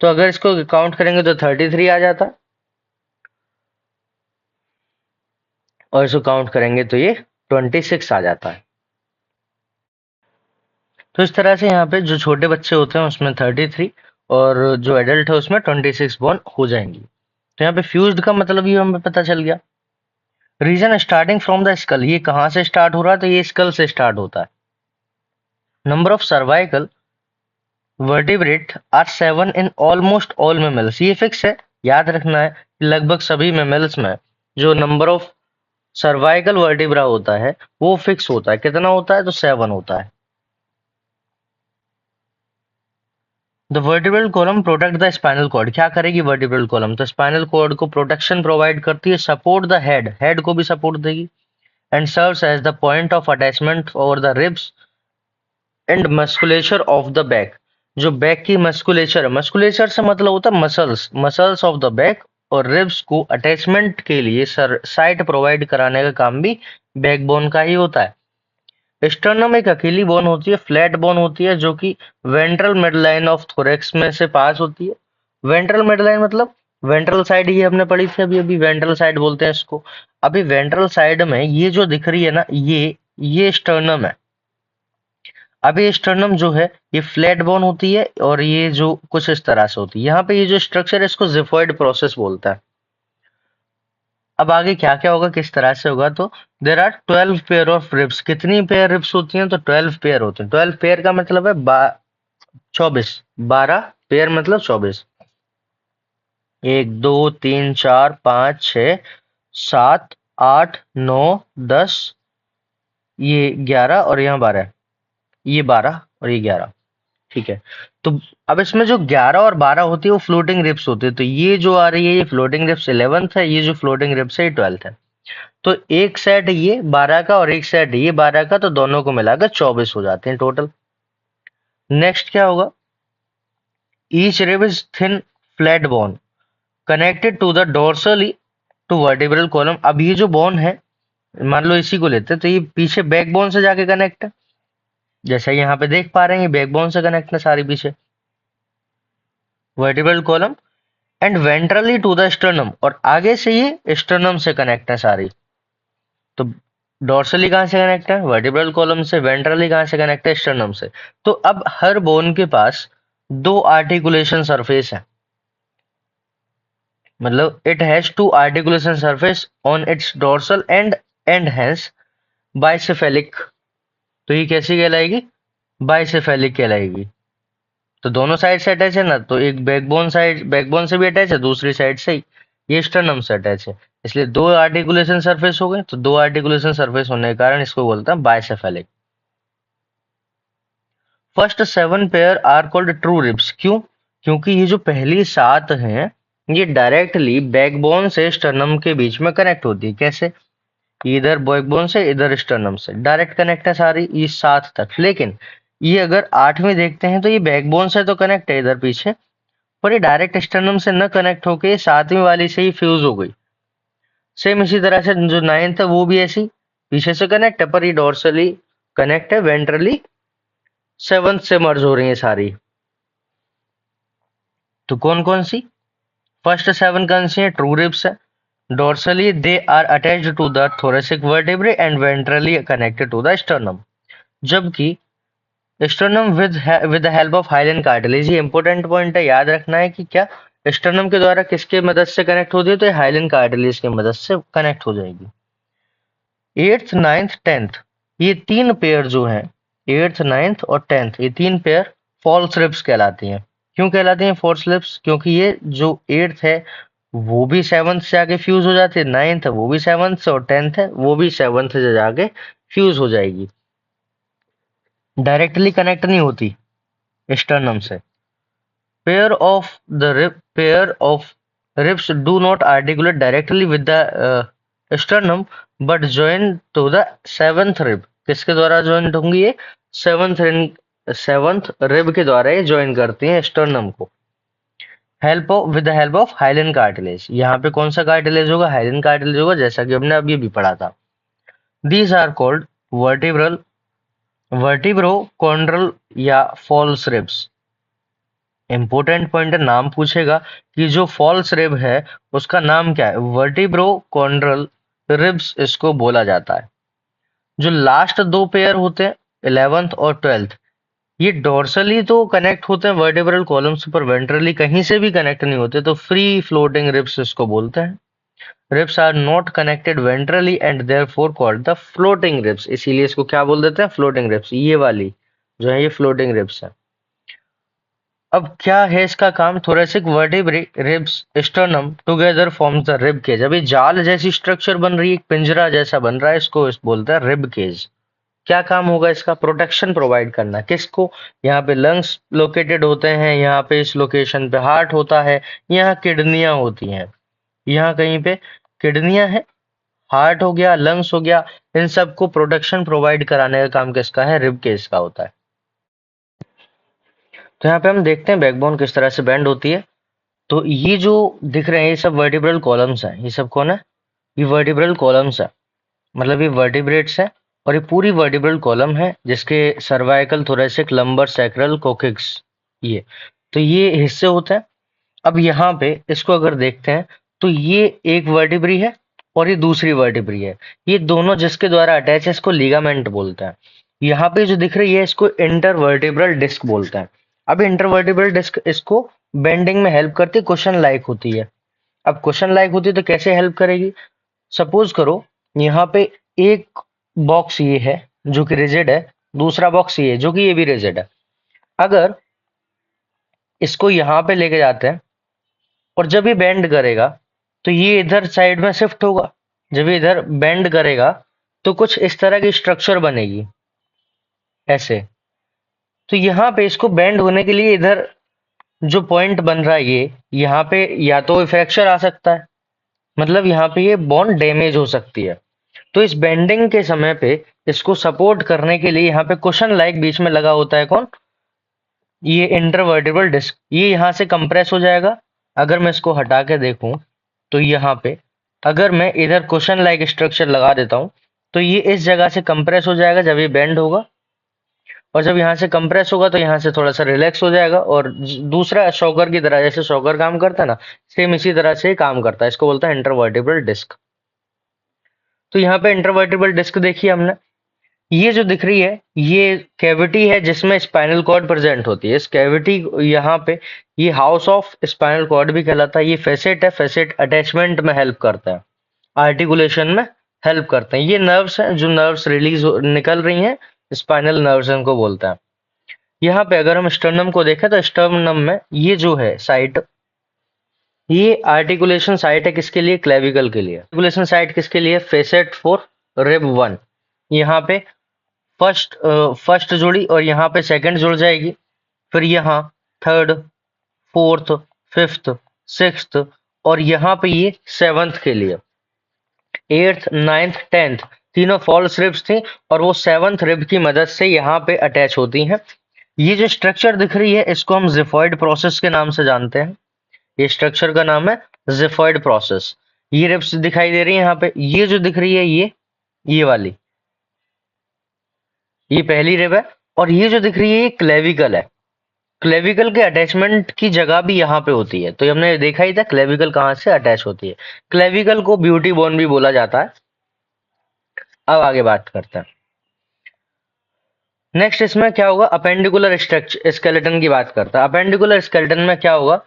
A: तो अगर इसको काउंट करेंगे तो 33 आ जाता है, और इसको काउंट करेंगे तो ये 26 आ जाता है। तो इस तरह से यहाँ पे जो छोटे बच्चे होते हैं उसमें 33 और जो एडल्ट है उसमें 26 बॉर्न हो जाएंगी। तो यहाँ पे फ्यूज्ड का मतलब ये हमें पता चल गया। Region starting from the skull, ये कहाँ से स्टार्ट हो रहा है? तो ये स्कल से स्टार्ट होता है। Number of cervical vertebrate are 7 in almost all mammals, ये फिक्स है, याद रखना है कि लगभग सभी मेमल्स में जो नंबर ऑफ सर्वाइकल वर्टिब्रा होता है वो फिक्स होता है। कितना होता है? तो 7 होता है। The vertebral column protect the spinal cord, क्या करेगी वर्टिब्रल कॉलम? तो स्पाइनल कॉर्ड को प्रोटेक्शन प्रोवाइड करती है, सपोर्ट द हेड, हेड को भी सपोर्ट देगी, and serves as the point of attachment over the ribs and musculature of the back. जो बैक की मस्कुलेचर है, मस्कुलेचर से मतलब होता है muscles, muscles of the back और रिब्स को अटैचमेंट के लिए साइट प्रोवाइड कराने का काम भी बैकबोन का ही होता है। स्टर्नम एक अकेली बोन होती है, फ्लैट बोन होती है, जो कि वेंट्रल मिडलाइन ऑफ थोरेक्स में से पास होती है। वेंट्रल मिडलाइन मतलब वेंट्रल साइड, ये हमने पढ़ी थी अभी अभी, वेंट्रल साइड बोलते हैं इसको। अभी वेंट्रल साइड में ये जो दिख रही है ना, ये स्टर्नम है। अभी स्टर्नम जो है ये फ्लैट बोन होती है और ये जो कुछ इस तरह से होती है। यहाँ पे ये जो स्ट्रक्चर है इसको जिफॉइड प्रोसेस बोलता है। अब आगे क्या क्या होगा, किस तरह से होगा? तो there are 12 pair of ribs, कितनी पेयर रिब्स होती हैं? तो 12 पेयर होते हैं। 12 पेयर का मतलब है 24, 12 पेयर मतलब 24। 1 2 3 4 5 6 7 8 9 10, ये 11 और यहाँ 12, ये 12 और ये 11, ठीक है। तो अब इसमें जो 11 और 12 होती है वो फ्लोटिंग रिब्स होती है। तो ये जो आ रही है ये फ्लोटिंग रिब्स 11th है, ये जो फ्लोटिंग रिब्स है ये 12th है। तो एक सेट ये 12 का और एक सेट ये 12 का, तो दोनों को मिलाकर 24 हो जाते हैं टोटल। नेक्स्ट क्या होगा? Each rib is thin flat bone connected to the dorsally to vertebral column. अब ये जो बोन है, मान लो इसी को लेते हैं, तो ये पीछे बैकबोन से जाके कनेक्ट है, जैसा यहाँ पे देख पा रहे हैं, ये बैकबोन से कनेक्ट है सारी पीछे vertebral column, and ventrally to the sternum, और आगे से ये स्टर्नम से कनेक्ट है सारी। तो डॉर्सली कहाँ से कनेक्ट है? वर्टिब्रल कॉलम से। वेंट्रली कहाँ से कनेक्ट है? स्टर्नम से। तो अब हर बोन के पास दो आर्टिकुलेशन सरफेस है, मतलब it has two articulation surface on its dorsal end hence bicephalic. तो ये कैसी कहलाएगी? बाइसेफेलिक कहलाएगी। तो दोनों साइड से अटैच है ना, तो एक बैकबोन से भी अटैच है, दूसरी साइड से ही ये स्टर्नम से अटैच है, इसलिए दो आर्टिकुलेशन सरफेस हो गए। तो दो आर्टिकुलेशन सरफेस होने के कारण इसको बोलते हैं bicephalic. First 7 pair are called true ribs, क्यों? क्योंकि ये जो पहली 7 हैं ये डायरेक्टली बैकबोन से स्टर्नम के बीच में कनेक्ट होती है। कैसे? इधर बैकबोन से इधर स्टर्नम से डायरेक्ट कनेक्ट है सारी ये 7 तक। लेकिन ये अगर 8वीं देखते हैं तो ये बैकबोन से तो कनेक्ट है इधर पीछे, पर ये डायरेक्ट स्टर्नम से न कनेक्ट होके 7वीं वाली से ही फ्यूज हो गई। सेम इसी तरह से जो 9th है वो भी ऐसी पीछे से कनेक्ट है, पर ये डोर्सली कनेक्ट है, वेंट्रली 7th से मर्ज हो रही है सारी। तो कौन कौन सी? फर्स्ट 7 कौन सी है? ट्रू रिब्स है। Dorsally they are attached to the thoracic vertebrae and ventrally connected to the sternum। जबकि sternum with the help of hyaline cartilage, ये इंपॉर्टेंट पॉइंट है, याद रखना है कि क्या स्टर्नम के द्वारा किसके मदद से कनेक्ट होती है? तो हाइलन कार्टिलेज की मदद से कनेक्ट हो जाएगी। 8th 9th 10th, ये तीन पेयर जो हैं 8th 9th और 10th, ये तीन पेयर फॉल्स रिब्स कहलाती हैं। क्यों कहलाती हैं फॉल्स रिब्स? क्योंकि ये जो 8th है वो भी 7th से आके फ्यूज हो जाती है, 9th है वो भी 7th से, और 10th है वो भी 7th से जाके फ्यूज हो जाएगी, डायरेक्टली कनेक्ट नहीं होती स्टर्नम से। Pair of ribs do not articulate directly with the sternum but join to the 7th rib. किसके द्वारा ज्वाइन होंगी ये? 7th रिब के द्वारा ये ज्वाइन करती हैं स्टर्नम को, with the help of hyaline cartilage. यहाँ पे कौन सा कार्टिलेज होगा? हाइलन कार्टिलेज होगा, जैसा कि हमने अभी भी पढ़ा था। These are called vertebral vertebrochondral या फॉल्स रिब्स। इंपॉर्टेंट पॉइंट है, नाम पूछेगा कि जो फॉल्स रिब है उसका नाम क्या है, वर्टिब्रो कॉन्ड्रल रिब्स इसको बोला जाता है। जो लास्ट दो पेयर होते हैं 11th और 12th, ये डोर्सली तो कनेक्ट होते हैं वर्टिब्रल कॉलम से, पर वेंट्रली कहीं से भी कनेक्ट नहीं होते, तो फ्री फ्लोटिंग रिब्स इसको बोलते हैं। Ribs are not connected ventrally and therefore called the floating ribs, इसीलिए इसको क्या बोल देते हैं, फ्लोटिंग रिब्स। ये वाली जो है ये फ्लोटिंग रिब्स है। अब क्या है इसका काम, thoracic vertebrae ribs sternum together forms the rib cage. अभी जाल जैसी स्ट्रक्चर बन रही है, एक पिंजरा जैसा बन रहा है, इसको बोलते हैं रिब केज। क्या काम होगा इसका, प्रोटेक्शन प्रोवाइड करना। किसको, यहाँ पे लंग्स लोकेटेड होते हैं, यहाँ पे इस लोकेशन पे हार्ट होता है, यहाँ किडनियां होती हैं, यहाँ कहीं पे किडनियां हैं, हार्ट हो गया, लंग्स हो गया, इन सबको प्रोटेक्शन प्रोवाइड कराने का काम किसका है, रिब केज का होता है। तो यहाँ पे हम देखते हैं बैकबोन किस तरह से बेंड होती है। तो ये जो दिख रहे हैं ये सब वर्टिब्रल कॉलम्स हैं। ये सब कौन है, ये वर्टिब्रल कॉलम्स है, मतलब ये वर्टिब्रेट्स है, और ये पूरी वर्टिब्रल कॉलम है जिसके सर्वाइकल, थोरेसिक, लंबर, सैक्रल, कोकिक्स, ये तो ये हिस्से होते हैं। अब यहाँ पे इसको अगर देखते हैं तो ये एक वर्टिब्री है और ये दूसरी वर्टिब्री है, ये दोनों जिसके द्वारा अटैच है इसको लिगामेंट बोलते हैं। यहाँ पे जो दिख रही है इसको इंटरवर्टिब्रल डिस्क बोलते हैं। अब इंटरवर्टिब्रल डिस्क इसको बेंडिंग में हेल्प करती है, क्वेश्चन लाइक होती है। अब क्वेश्चन लाइक होती है तो कैसे हेल्प करेगी, सपोज करो यहाँ पे एक बॉक्स ये है जो कि रिजिड है, दूसरा बॉक्स ये है जो कि ये भी रिजिड है। अगर इसको यहाँ पे लेके जाते हैं और जब ये बेंड करेगा तो ये इधर साइड में शिफ्ट होगा, जब ये इधर बेंड करेगा तो कुछ इस तरह की स्ट्रक्चर बनेगी ऐसे। तो यहाँ पे इसको बेंड होने के लिए इधर जो पॉइंट बन रहा है ये, यहाँ पे या तो फ्रैक्चर आ सकता है, मतलब यहाँ पे ये बोन डैमेज हो सकती है। तो इस बेंडिंग के समय पे इसको सपोर्ट करने के लिए यहाँ पे कुशन लाइक बीच में लगा होता है, कौन, ये इंटरवर्टिब्रल डिस्क। ये यहाँ से कंप्रेस हो जाएगा। अगर मैं इसको हटा के देखूं तो यहाँ पे अगर मैं इधर कुशन लाइक स्ट्रक्चर लगा देता हूँ तो ये इस जगह से कंप्रेस हो जाएगा जब ये बेंड होगा, और जब यहाँ से कंप्रेस होगा तो यहाँ से थोड़ा सा रिलैक्स हो जाएगा, और दूसरा शॉकर की तरह, जैसे शॉकर काम करता है ना, सेम इसी तरह से काम करता है। इसको बोलता है इंटरवर्टिब्रल डिस्क। तो यहाँ पे इंटरवर्टिब्रल डिस्क देखिए हमने, ये जो दिख रही है ये कैविटी है जिसमें स्पाइनल कॉर्ड प्रेजेंट होती है। इस कैविटी यहाँ पे ये हाउस ऑफ स्पाइनल कॉर्ड भी कहलाता है। ये फेसेट है, फेसेट अटैचमेंट में हेल्प करता है, आर्टिकुलेशन में हेल्प करते हैं। ये नर्व्स हैं, जो नर्व्स निकल रही हैं, स्पाइनल नर्व्स इनको बोलते हैं। यहाँ पे अगर हम स्टर्नम को देखें तो स्टर्नम में ये जो है साइट, ये आर्टिकुलेशन साइट है किसके लिए, क्लेविकल के लिए। आर्टिकुलेशन साइट किसके लिए, फेसेट फॉर रिब 1। यहाँ पे फर्स्ट जुड़ी और यहाँ पे सेकंड जुड़ जाएगी, फिर यहाँ थर्ड, फोर्थ, फिफ्थ, सिक्स्थ, और यहाँ पे ये सेवंथ के लिए। एट्थ, नाइन्थ, टेंथ तीनों फॉल्स रिब्स थी, और वो सेवंथ रिब की मदद से यहाँ पे अटैच होती हैं। ये जो स्ट्रक्चर दिख रही है इसको हम जिफॉइड प्रोसेस के नाम से जानते हैं। ये स्ट्रक्चर का नाम है जिफॉइड प्रोसेस। ये रिब्स दिखाई दे रही है यहाँ पे, ये जो दिख रही है ये वाली, ये पहली रिब है, और ये जो दिख रही है ये क्लेविकल है। क्लेविकल के अटैचमेंट की जगह भी यहाँ पे होती है, तो ये हमने देखा ही था क्लेविकल कहाँ से अटैच होती है। क्लेविकल को ब्यूटी बोन भी बोला जाता है। अब आगे बात करते हैं। नेक्स्ट इसमें क्या होगा, अपेंडिकुलर स्ट्रक्चर स्केलेटन की बात करता है। अपेंडिकुलर स्केलेटन में क्या होगा,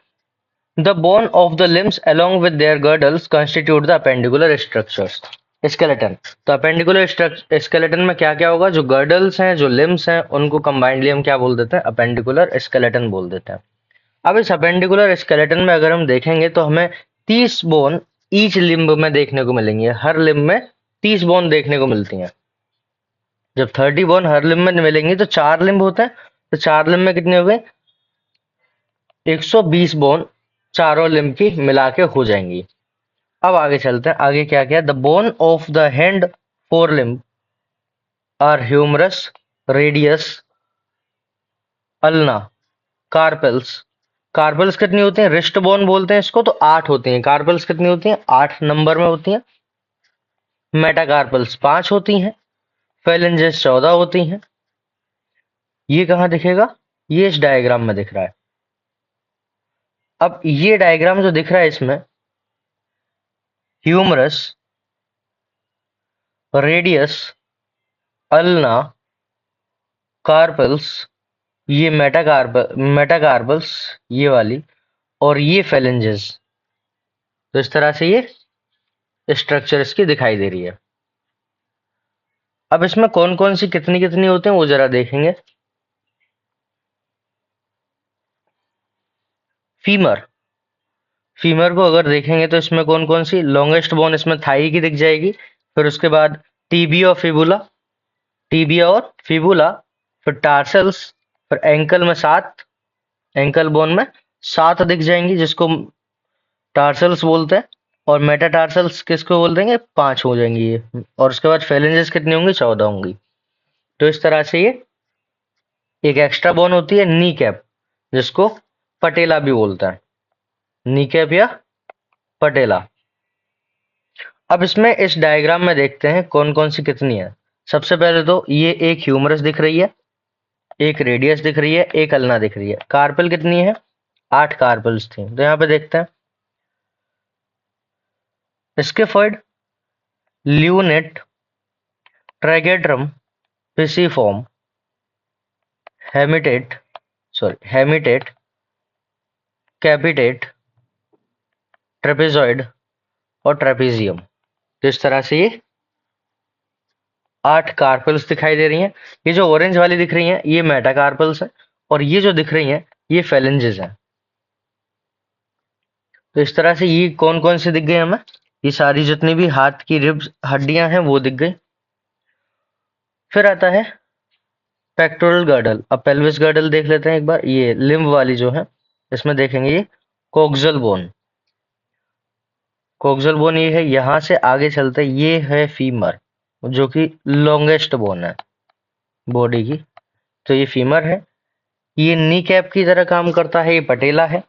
A: the bone of the limbs along with their girdles constitute the appendicular structures skeleton. तो अपेंडिकुलर स्केलेटन में क्या क्या होगा, जो गर्डल्स हैं, जो लिम्स हैं, उनको कंबाइंडली हम क्या बोल देते हैं, अपेंडिकुलर स्केलेटन बोल देते हैं। अब इस अपेंडिकुलर स्केलेटन में अगर हम देखेंगे तो हमें 30 बोन ईच लिम्ब में देखने को मिलेंगे। हर लिम्ब में 30 बोन देखने को मिलती हैं। जब 30 बोन हर लिम्ब में मिलेंगी तो 4 लिम्ब होते हैं, तो 4 लिम्ब में कितने हो गए, 120 बोन चारों लिम्ब की मिला के हो जाएंगी। अब आगे चलते हैं, आगे क्या क्या, the bone of the hand fore limb are humerus, radius, ulna, carpals. Carpals कितनी होती हैं, रिस्ट बोन बोलते हैं इसको, तो 8 होती हैं। कार्पेल्स कितनी होती हैं, 8 नंबर में होती हैं। मेटाकार्पल्स 5 होती हैं। फेलेंजेस 14 होती हैं। ये कहाँ दिखेगा? ये इस डायग्राम में दिख रहा है। अब ये डायग्राम जो दिख रहा है इसमें ह्यूमरस, रेडियस, अल्ना, कार्पल्स, ये मेटाकार्पल्स, ये वाली, और ये फेलेंजेस। तो इस तरह से ये स्ट्रक्चर इसकी दिखाई दे रही है। अब इसमें कौन कौन सी कितनी कितनी होते हैं वो जरा देखेंगे। फीमर, फीमर को अगर देखेंगे तो इसमें कौन कौन सी, लॉन्गेस्ट बोन इसमें थाई की दिख जाएगी। फिर उसके बाद टीबिया और फिबुला, टीबिया और फिबुला, फिर टार्सल्स, फिर एंकल में 7, एंकल बोन में 7 दिख जाएंगी जिसको टार्सल्स बोलते हैं। और मेटाटार्सल्स किसको बोल देंगे? 5 हो जाएंगी ये। और उसके बाद फेलेंजेस कितनी होंगी? 14 होंगी। तो इस तरह से ये एक एक्स्ट्रा बोन होती है नी कैप, जिसको पटेला भी बोलता है, नी कैप या पटेला। अब इसमें इस डायग्राम में देखते हैं कौन कौन सी कितनी है। सबसे पहले तो ये एक ह्यूमरस दिख रही है, एक रेडियस दिख रही है, एक अल्ना दिख रही है। कार्पल कितनी है? 8 कार्पल्स थी। तो यहाँ पे देखते हैं स्किफॉइड, ल्यूनेट, ट्राइगेड्रम, पिसिफॉर्म, हेमिटेट, हेमिटेट, कैपिटेट, ट्रेपेजॉइड और ट्रेपेजियम। तो इस तरह से ये 8 कार्पल्स दिखाई दे रही हैं। ये जो ऑरेंज वाली दिख रही हैं ये मेटाकार्पल्स है, और ये जो दिख रही हैं ये फेलेंजेस हैं। तो इस तरह से ये कौन कौन से दिख गए हमें? ये सारी जितनी भी हाथ की रिब्स हड्डियां हैं वो दिख गई। फिर आता है पेक्टोरल गर्डल। अब पेल्विस गर्डल देख लेते हैं एक बार। ये लिम्ब वाली जो है इसमें देखेंगे ये कोक्सल बोन, कोक्सल बोन ये है। यहाँ से आगे चलते ये है फीमर, जो कि लॉन्गेस्ट बोन है बॉडी की। तो ये फीमर है। ये नी कैप की तरह काम करता है, ये पटेला है।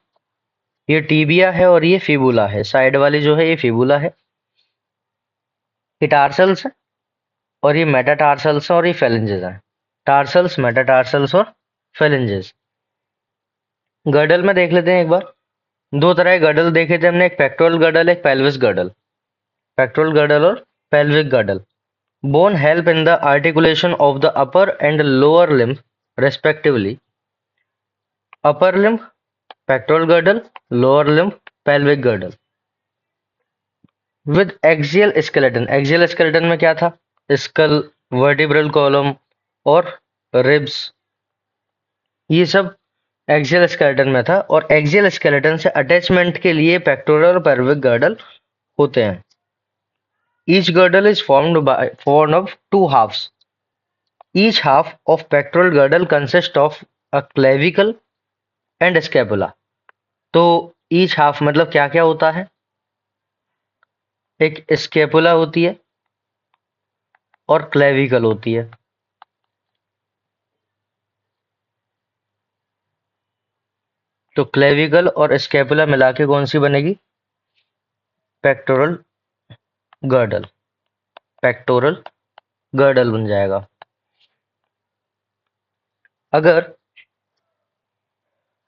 A: ये टीबिया है और ये फिबुला है। साइड वाली जो है ये फिबुला है। ये टार्सल्स है और ये मेटाटार्सल्स है और ये फेलेंजेस है। टार्सल्स, मेटाटार्सल्स और फेलेंजेस। गर्डल में देख लेते हैं एक बार। दो तरह के गर्डल देखे थे हमने, एक पेक्टोरल गर्डल, एक पेल्विस गर्डल। पेक्टोरल गर्डल और pelvic girdle. Bone help in the articulation of the upper and lower limb respectively. Upper limb pectoral girdle, lower limb pelvic girdle. With axial skeleton, axial skeleton में क्या था? School, vertebral column और ribs, ये सब axial skeleton में था। और axial skeleton से अटैचमेंट के लिए पेक्टोरल और पेल्विक गर्डल होते हैं। Each girdle is formed of two halves. Each half of pectoral girdle consists of a clavicle and scapula. तो ईच हाफ मतलब क्या क्या होता है? एक स्केपुला होती है और क्लेविकल होती है। तो क्लेविकल और स्केपुला मिला के कौन सी बनेगी? पेक्टोरल गर्डल, पेक्टोरल गर्डल बन जाएगा। अगर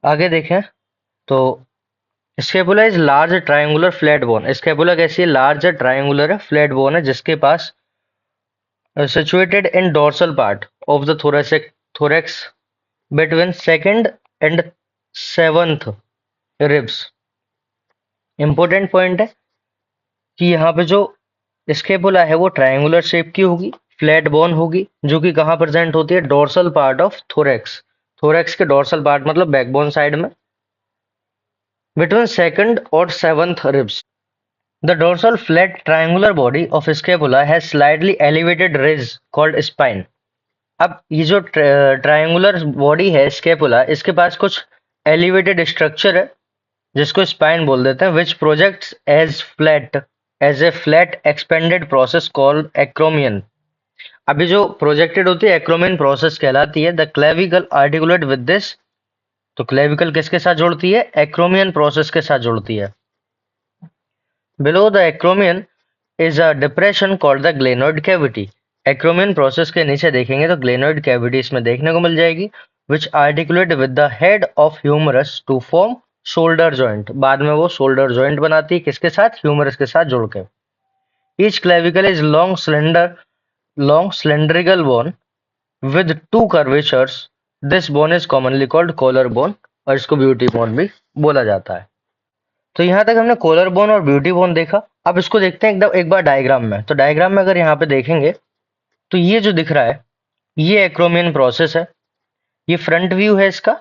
A: आगे देखें तो scapula is large triangular flat bone. Scapula कैसी है? लार्ज ट्रायंगुलर है, फ्लैट बोन है, जिसके पास situated in dorsal part of the thorax between second and seventh ribs। Important point है कि यहाँ पे जो स्केपुला है वो ट्रायंगुलर शेप की होगी, फ्लैट बोन होगी, जो कि कहाँ प्रेजेंट होती है? Dorsal part of thorax. Thorax के डोर्सल पार्ट मतलब बैकबोन साइड में, बिटवीन सेकंड और seventh ribs. The dorsal flat triangular body of scapula has slightly elevated ridge called spine। अब ये जो ट्रायंगुलर बॉडी है स्केपुला, इसके पास कुछ एलिवेटेड स्ट्रक्चर है जिसको स्पाइन बोल देते हैं, which projects as a flat expanded process called acromion. अभी जो प्रोजेक्टेड होती है एक्रोमियन प्रोसेस कहलाती है। The clavicle articulate with this. तो क्लेविकल किसके साथ जोड़ती है? एक्रोमियन प्रोसेस के साथ जोड़ती है। Below the acromion is a depression called the glenoid cavity। Acromion process के नीचे देखेंगे तो ग्लेनोइड कैविटी इसमें देखने को मिल जाएगी, which articulate with the head of humerus to form shoulder joint. बाद में वो शोल्डर जॉइंट बनाती है, किसके साथ? ह्यूमरस के साथ जुड़ के। Each clavicle is long cylindrical bone with two curvatures. This bone is commonly called collar bone और इसको ब्यूटी बोन भी बोला जाता है। तो यहाँ तक हमने कॉलर बोन और ब्यूटी बोन देखा। अब इसको देखते हैं एकदम एक बार डायग्राम में। तो डायग्राम में अगर यहाँ पे देखेंगे तो ये जो दिख रहा है ये एक्रोमियन प्रोसेस है, ये फ्रंट व्यू है इसका।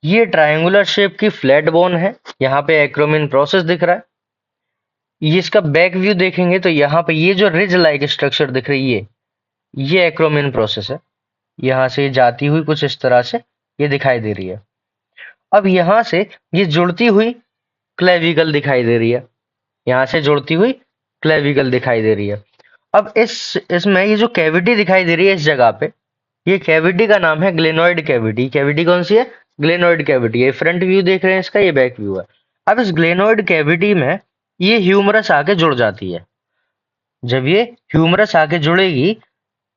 A: ये ट्रायंगुलर शेप की फ्लैट बोन है, यहाँ पे एक्रोमियन प्रोसेस दिख रहा है। ये इसका बैक व्यू देखेंगे तो यहाँ पे ये जो रिज लाइक स्ट्रक्चर दिख रही है ये एक्रोमियन प्रोसेस है। यहाँ से जाती हुई कुछ इस तरह से ये दिखाई दे रही है। अब यहाँ से ये जुड़ती हुई क्लेविकल दिखाई दे रही है, यहाँ से जुड़ती हुई क्लेविकल दिखाई दे रही है। अब इसमें ये जो कैविटी दिखाई दे रही है इस जगह पे, ये कैविटी का नाम है ग्लेनोइड कैविटी। कैविटी कौन सी है? Glenoid cavity. ये फ्रंट व्यू देख रहे हैं इसका, ये बैक व्यू है। अब इस ग्लेनोइड कैविटी में ये ह्यूमरस आके जुड़ जाती है। जब ये ह्यूमरस आके जुड़ेगी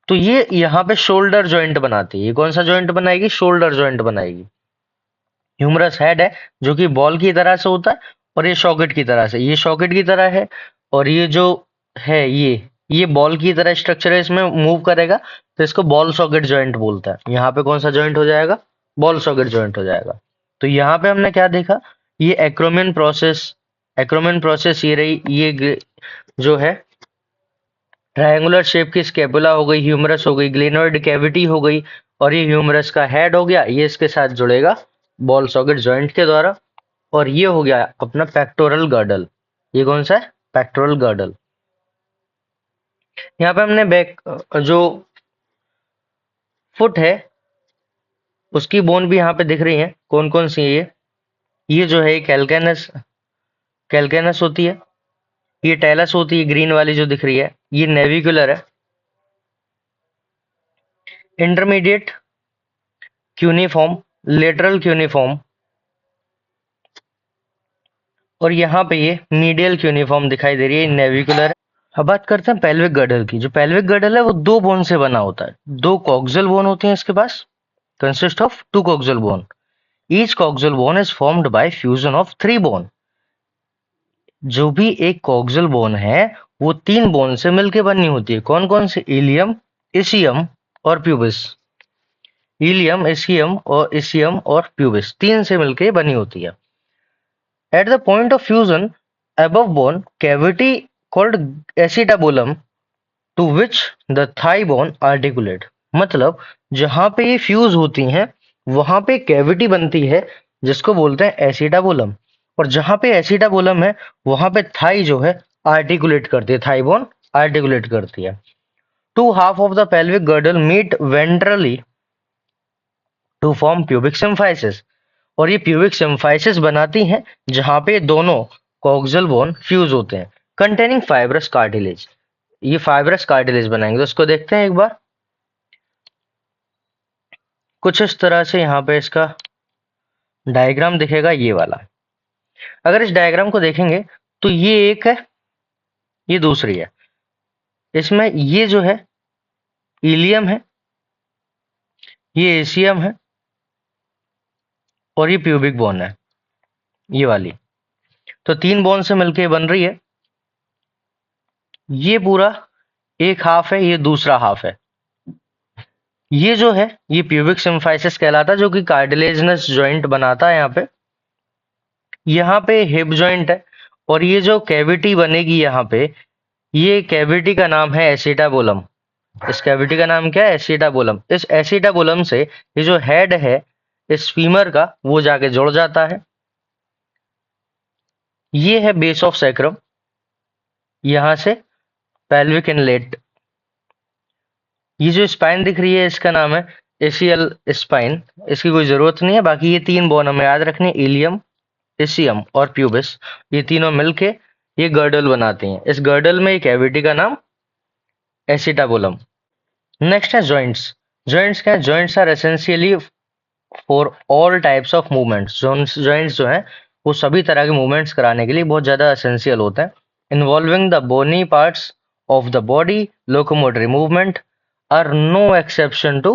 A: तो ये यहाँ पे शोल्डर जॉइंट बनाती है। ये कौन सा जॉइंट बनाएगी? शोल्डर जॉइंट बनाएगी। ह्यूमरस हेड है जो कि बॉल की तरह से होता है और ये सॉकेट की तरह से, ये सॉकेट की तरह है और ये जो है ये बॉल की तरह स्ट्रक्चर है, इसमें मूव करेगा तो इसको बॉल सॉकेट जॉइंट बोलता है। यहाँ पे कौन सा जॉइंट हो जाएगा? बॉल सॉकेट जॉइंट हो जाएगा। तो यहाँ पे हमने क्या देखा? ये एक्रोमियन प्रोसेस ये रही, ये जो है ट्रायंगुलर शेप की स्केपुला हो गई, ह्यूमरस हो गई, ग्लेनोइड कैविटी हो गई और ये ह्यूमरस का हेड हो गया, ये इसके साथ जुड़ेगा बॉल सॉकेट जॉइंट के द्वारा। और ये हो गया अपना पेक्टोरल गर्डल। ये कौन सा है? Pectoral girdle. यहाँ पे हमने बैक जो फुट है उसकी बोन भी यहाँ पे दिख रही है। कौन कौन सी है ये जो है कैलकेनस होती है, ये टेलस होती है, ग्रीन वाली जो दिख रही है ये नेविकुलर है, इंटरमीडिएट क्यूनिफॉर्म, लेटरल क्यूनिफॉर्म और यहाँ पे ये मीडियल क्यूनिफॉर्म दिखाई दे रही है, नेविकुलर है। अब बात करते हैं पेल्विक गर्डल की। जो पेल्विक गर्डल है वो दो बोन से बना होता है। दो कॉक्सियल बोन होते हैं इसके पास, consist of two coxal bone. Each coxal bone is formed by fusion of three bone. जो भी एक कॉक्सियल बोन है वो तीन बोन से मिलकर बनी होती है। कौन कौन से? इलियम, इसियम और प्यूबिस। इलियम, इसियम और प्यूबिस तीन से मिलकर बनी होती है। At the point of fusion above bone cavity called acetabulum to which the thigh bone articulate। मतलब जहां पे ये फ्यूज होती हैं वहां पे कैविटी बनती है जिसको बोलते हैं एसिटाबुलम, और जहां पे एसिटाबुलम है वहां पे थाई जो है आर्टिकुलेट करती है, थाई बोन आर्टिकुलेट करती है। Two half of the pelvic girdle meet ventrally to form pubic symphysis, और ये प्यूबिक सिम्फाइसिस बनाती हैं जहां पे दोनों कॉक्सियल बोन फ्यूज होते हैं, कंटेनिंग फाइब्रस कार्टिलेज। ये फाइब्रस कार्टिलेज बनाएंगे। तो इसको देखते हैं एक बार। कुछ इस तरह से यहाँ पे इसका डायग्राम दिखेगा, ये वाला। अगर इस डायग्राम को देखेंगे तो ये एक है, ये दूसरी है। इसमें ये जो है इलियम है, ये एसियम है और ये प्यूबिक बोन है, ये वाली। तो तीन बोन से मिलके बन रही है। ये पूरा एक हाफ है, ये दूसरा हाफ है। ये जो है ये प्यूबिक सिम्फाइसिस कहलाता है, जो कि कार्टिलेजिनस जॉइंट बनाता है। यहाँ पे हिप जॉइंट है और ये जो कैविटी बनेगी यहाँ पे, ये कैविटी का नाम है एसिटाबुलम। इस कैविटी का नाम क्या है? एसिटाबुलम। इस एसिटाबुलम से ये जो हेड है इस फीमर का वो जाके जुड़ जाता है। ये है बेस ऑफ सैक्रम, यहां से पेल्विक इनलेट। ये जो स्पाइन दिख रही है इसका नाम है एसियल स्पाइन, इसकी कोई जरूरत नहीं है। बाकी ये तीन बोन हमें याद रखनी है, इलियम, एसियम और प्यूबिस। ये तीनों मिलके ये गर्डल बनाते हैं। इस गर्डल में एक कैविटी का नाम एसिटाबुलम। नेक्स्ट है जॉइंट्स। जॉइंट्स क्या है? Joints are essentially for all types of movements. Joints जो है वो सभी तरह के मूवमेंट्स कराने के लिए बहुत ज्यादा एसेंशियल होता है। Involving the bony parts of the body, locomotory movement are no exception to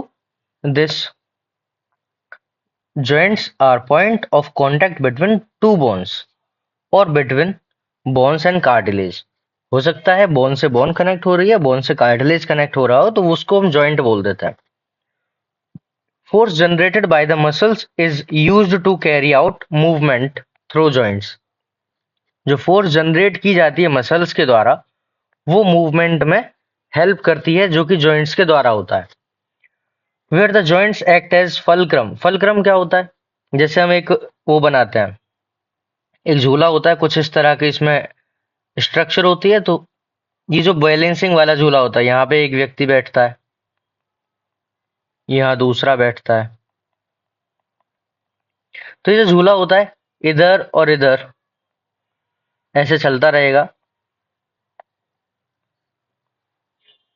A: this. Joints are point of contact between two bones or between bones and cartilage. हो सकता है बोन से बोन कनेक्ट हो रही है, bone से cartilage connect हो रहा हो, तो उसको हम जॉइंट बोल देते हैं. Force generated by the muscles is used to carry out movement through joints. जो फोर्स जनरेट की जाती है मसल्स के द्वारा, वो मूवमेंट में हेल्प करती है, जो कि जॉइंट्स के द्वारा होता है. Where the joints act as fulcrum. Fulcrum क्या होता है? जैसे हम एक वो बनाते हैं, एक झूला होता है कुछ इस तरह के, इसमें स्ट्रक्चर होती है. तो ये जो बैलेंसिंग वाला झूला होता है, यहाँ पे एक व्यक्ति बैठता है, यहाँ दूसरा बैठता है. तो ये जो झूला होता है, इधर और इधर ऐसे चलता रहेगा.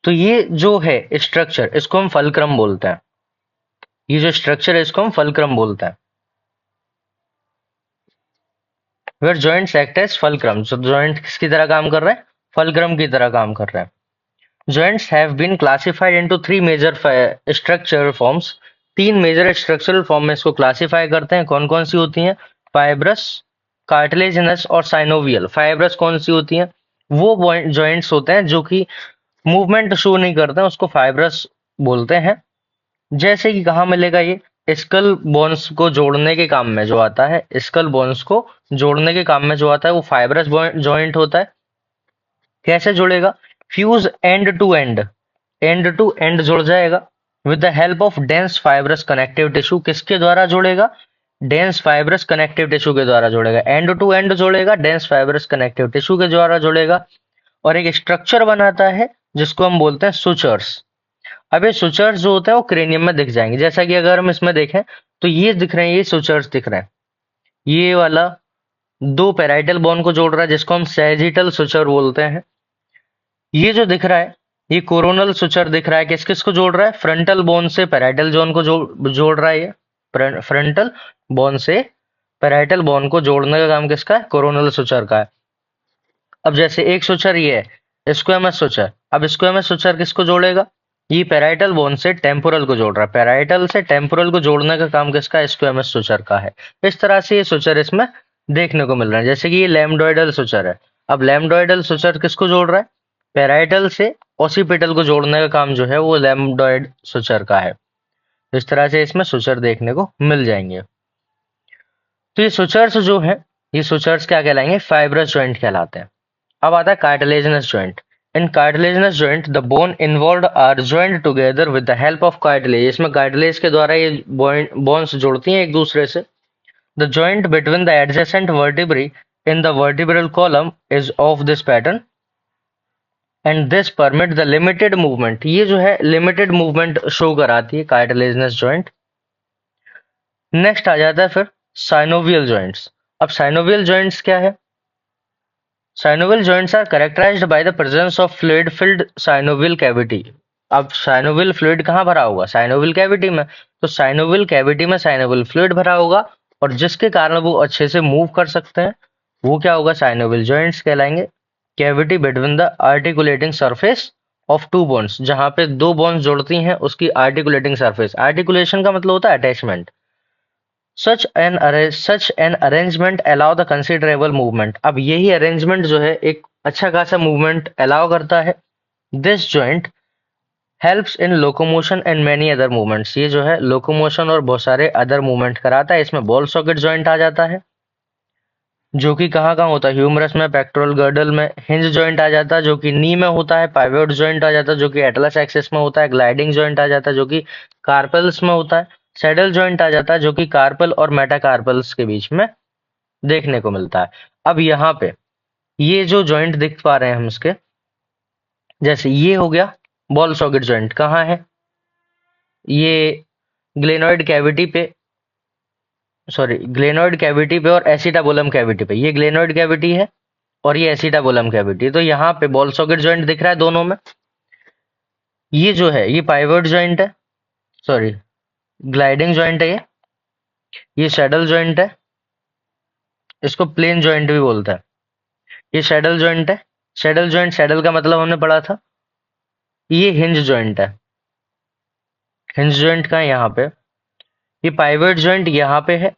A: तो ये जो है स्ट्रक्चर, इसको हम फलक्रम बोलते हैं. ये जो स्ट्रक्चर है, इसको हम फलक्रम बोलते हैं. Where joints act as fulcrum. तो जॉइंट किसकी तरह काम कर रहे हैं? फलक्रम की तरह काम कर रहे हैं. Joints have been classified into three major structural forms. तीन मेजर स्ट्रक्चरल फॉर्म में इसको क्लासिफाई करते हैं. कौन कौन सी होती हैं? फाइब्रस, कार्टिलेजिनस और साइनोवियल. फाइब्रस कौन सी होती हैं? वो जॉइंट्स होते हैं जो कि मूवमेंट शो नहीं करते हैं, उसको फाइब्रस बोलते हैं. जैसे कि कहाँ मिलेगा ये? स्कल बोन्स को जोड़ने के काम में जो आता है, स्कल बोन्स को जोड़ने के काम में जो आता है, वो फाइब्रस जॉइंट होता है. कैसे जुड़ेगा? फ्यूज एंड टू एंड जुड़ जाएगा with the help of dense fibrous connective tissue. किसके द्वारा जुड़ेगा? डेंस फाइब्रस कनेक्टिव टिश्यू के द्वारा जुड़ेगा. एंड टू एंड जुड़ेगा, डेंस फाइब्रस कनेक्टिव टिश्यू के द्वारा जुड़ेगा, और एक स्ट्रक्चर बनाता है जिसको हम बोलते हैं सुचर्स. अब ये सुचर्स जो होते हैं वो क्रेनियम में दिख जाएंगे. जैसा कि अगर हम इसमें देखें तो ये दिख रहे हैं, ये सुचर्स दिख रहे हैं. ये वाला दो पैराइटल बोन को जोड़ रहा है, जिसको हम सैजिटल सुचर बोलते हैं. ये जो दिख रहा है, ये कोरोनल सुचर दिख रहा है. किस किस को जोड़ रहा है? फ्रंटल बोन से पैराइटल जोन को जोड़ रहा है. ये फ्रंटल बोन से पैराइटल बोन को जोड़ने का काम किसका है? कोरोनल सुचर का है. अब जैसे एक सुचर ये है, स्क्वैमस सुचर. अब स्क्वैमस सुचर किसको जोड़ेगा? ये पैराइटल बोन से टेम्पोरल को जोड़ रहा है. पैराइटल से टेम्पोरल को जोड़ने का काम किसका है? स्क्वैमस सुचर का है. इस तरह से ये सुचर इसमें देखने को मिल रहा है. जैसे कि ये लैम्डोइडल सुचर है. अब लैम्डोइडल सुचर किसको जोड़ रहा है? पैराइटल से ओसिपिटल को जोड़ने का काम जो है वो लैम्डोइड सुचर का है. इस तरह से इसमें सुचर देखने को मिल जाएंगे. तो ये सुचर्स जो है, ये सुचर्स क्या कहलाएंगे? फाइब्रस जॉइंट कहलाते हैं. अब आता है cartilaginous joint. In cartilaginous joint the bone involved are joined together with the help of cartilage. इसमें कार्टिलेज के द्वारा ये बोन्स जोड़ती हैं एक दूसरे से. The joint between the adjacent vertebrae in the vertebral column is of this pattern and this permit the limited movement. ये जो है लिमिटेड मूवमेंट शो कराती है कार्टिलेजिनस जॉइंट. नेक्स्ट आ जाता है फिर साइनोवियल जॉइंट्स. अब साइनोवियल जॉइंट्स क्या है? Synovial joints are characterized by the presence of fluid-filled synovial cavity. अब साइनोवियल फ्लूइड कहाँ भरा होगा? साइनोवियल कैविटी में. तो साइनोवियल कैविटी में साइनोवियल फ्लूइड भरा होगा, और जिसके कारण वो अच्छे से मूव कर सकते हैं, वो क्या होगा? साइनोवियल जॉइंट्स कहलाएंगे. Cavity between the articulating surface of two bones. जहाँ पे दो बोन्स जोड़ती हैं, उसकी आर्टिकुलेटिंग सरफेस. आर्टिकुलेशन का मतलब होता है attachment. Such an arrangement allow the considerable movement. अब यही अरेंजमेंट जो है एक अच्छा खासा मूवमेंट अलाउ करता है. This joint helps in locomotion and many other movements. ये जो है लोकोमोशन और बहुत सारे अदर मूवमेंट कराता है. इसमें बॉल सॉकेट जॉइंट आ जाता है, जो कि कहाँ कहाँ होता है? ह्यूमरस में, पेक्टोरल गर्डल में. हिंज जॉइंट आ जाता है जो कि नी में होता है. पाइवोट जॉइंट आ जाता है जो कि एटलस एक्सिस में होता है. ग्लाइडिंग जॉइंट आ जाता है जो कि कार्पल्स में होता है. सैडल जॉइंट आ जाता है जो कि कार्पल और मेटाकार्पल्स के बीच में देखने को मिलता है. अब यहाँ पे ये जो जॉइंट दिख पा रहे हैं हम इसके, जैसे ये हो गया बॉल सॉकेट जॉइंट. कहाँ है? ये ग्लेनोइड कैविटी पे, सॉरी ग्लेनोइड कैविटी पे और एसिटाबुलम कैविटी पे. ये ग्लेनोइड कैविटी है और ये एसिटाबुलम कैविटी. तो यहाँ पे बॉल सॉकेट जॉइंट दिख रहा है दोनों में. ये जो है ये पाइवोट जॉइंट है, सॉरी ग्लाइडिंग जॉइंट है. ये सैडल जॉइंट है, इसको प्लेन जॉइंट भी बोलते हैं. ये सैडल जॉइंट है, सैडल जॉइंट, सैडल का मतलब हमने पढ़ा था, ये हिंज जॉइंट है। हिंज जॉइंट का है यहाँ पे। ये पाइवट जॉइंट यहाँ पे है,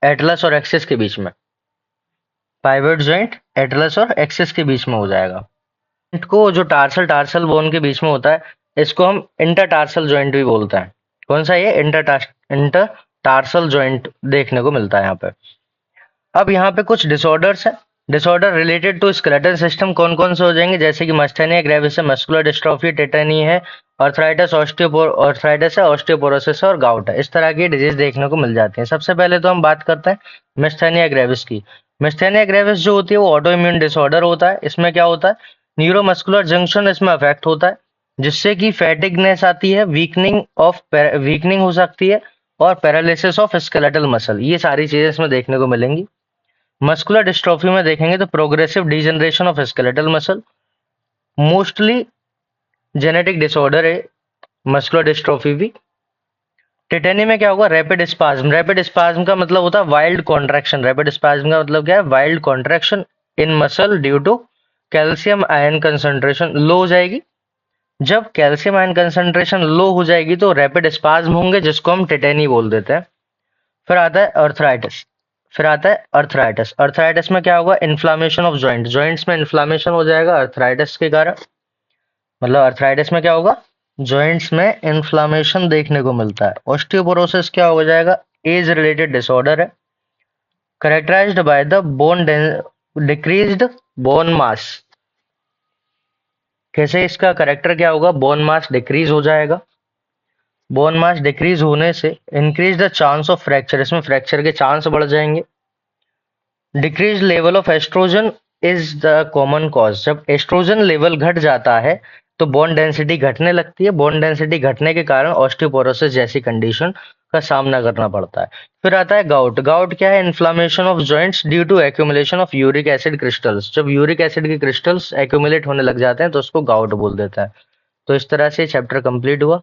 A: एटलस और एक्सिस के बीच में। पाइवट जॉइंट एटलस और एक्सिस के बीच में हो जाएगा। को जो टार्सल टार्सल बोन के बीच में होता है, इसको हम इंटरटार्सल जॉइंट भी बोलते हैं। कौन सा ये? इंटरटार्सल जॉइंट देखने को मिलता है यहाँ पे। अब यहाँ पे कुछ डिसऑर्डर्स है, disorder related to skeletal system कौन कौन से हो जाएंगे, जैसे कि मस्थेनिया ग्रेविस है, मस्कुलर डिस्ट्रॉफी, टेटानी है, आर्थराइटिस आर्थराइटिस है, ऑस्टियोपोरोसिस है और गाउट है। इस तरह की डिजीज देखने को मिल जाती है। सबसे पहले तो हम बात करते हैं मस्थेनिया ग्रेविस की। मस्थेनिया ग्रेविस जो होती है वो ऑटो इम्यून डिसऑर्डर होता है। इसमें क्या होता है, न्यूरोमस्कुलर जंक्शन इसमें अफेक्ट होता है, जिससे कि फैटिगनेस आती है, वीकनिंग हो सकती है और पैरालिसिस ऑफ स्केलेटल मसल, ये सारी चीजें इसमें देखने को मिलेंगी। मस्कुलर डिस्ट्रोफी में देखेंगे तो progressive degeneration of skeletal muscle, mostly genetic disorder है मस्कुलर डिस्ट्रोफी भी। टेटेनी में क्या होगा, रैपिड स्पाज्म। रैपिड स्पाज्म का मतलब होता है वाइल्ड कॉन्ट्रैक्शन। रैपिड स्पाज्म का मतलब क्या है, wild contraction in muscle due to calcium ion concentration low हो जाएगी। जब कैल्शियम आयन कंसंट्रेशन लो हो जाएगी तो रैपिड स्पाज्म होंगे, जिसको हम टेटेनी बोल देते हैं। फिर आता है अर्थराइटिस। अर्थराइटिस में क्या होगा, इन्फ्लामेशन ऑफ जॉइंट, जॉइंट्स में इन्फ्लामेशन हो जाएगा अर्थराइटिस के कारण। मतलब अर्थराइटिस में क्या होगा, जॉइंट्स में इन्फ्लामेशन देखने को मिलता है। ऑस्टियोपोरोसिस क्या हो जाएगा, एज रिलेटेड डिसऑर्डर है, characterised by the decreased bone mass. कैसे इसका करेक्टर क्या होगा, बोन मास डिक्रीज हो जाएगा। बोन मास डिक्रीज होने से increase the chance of fracture, इसमें फ्रैक्चर के चांस बढ़ जाएंगे। Decrease level of oestrogen is the common cause. जब एस्ट्रोजन लेवल घट जाता है तो बोन डेंसिटी घटने लगती है। बोन डेंसिटी घटने के कारण ऑस्टियोपोरोसिस जैसी कंडीशन का सामना करना पड़ता है। फिर आता है गाउट। गाउट क्या है, inflammation of joints due to accumulation of uric acid crystals. जब यूरिक एसिड के क्रिस्टल्स एक्यूमुलेट होने लग जाते हैं तो उसको गाउट बोल देते हैं। तो इस तरह से चैप्टर कंप्लीट हुआ।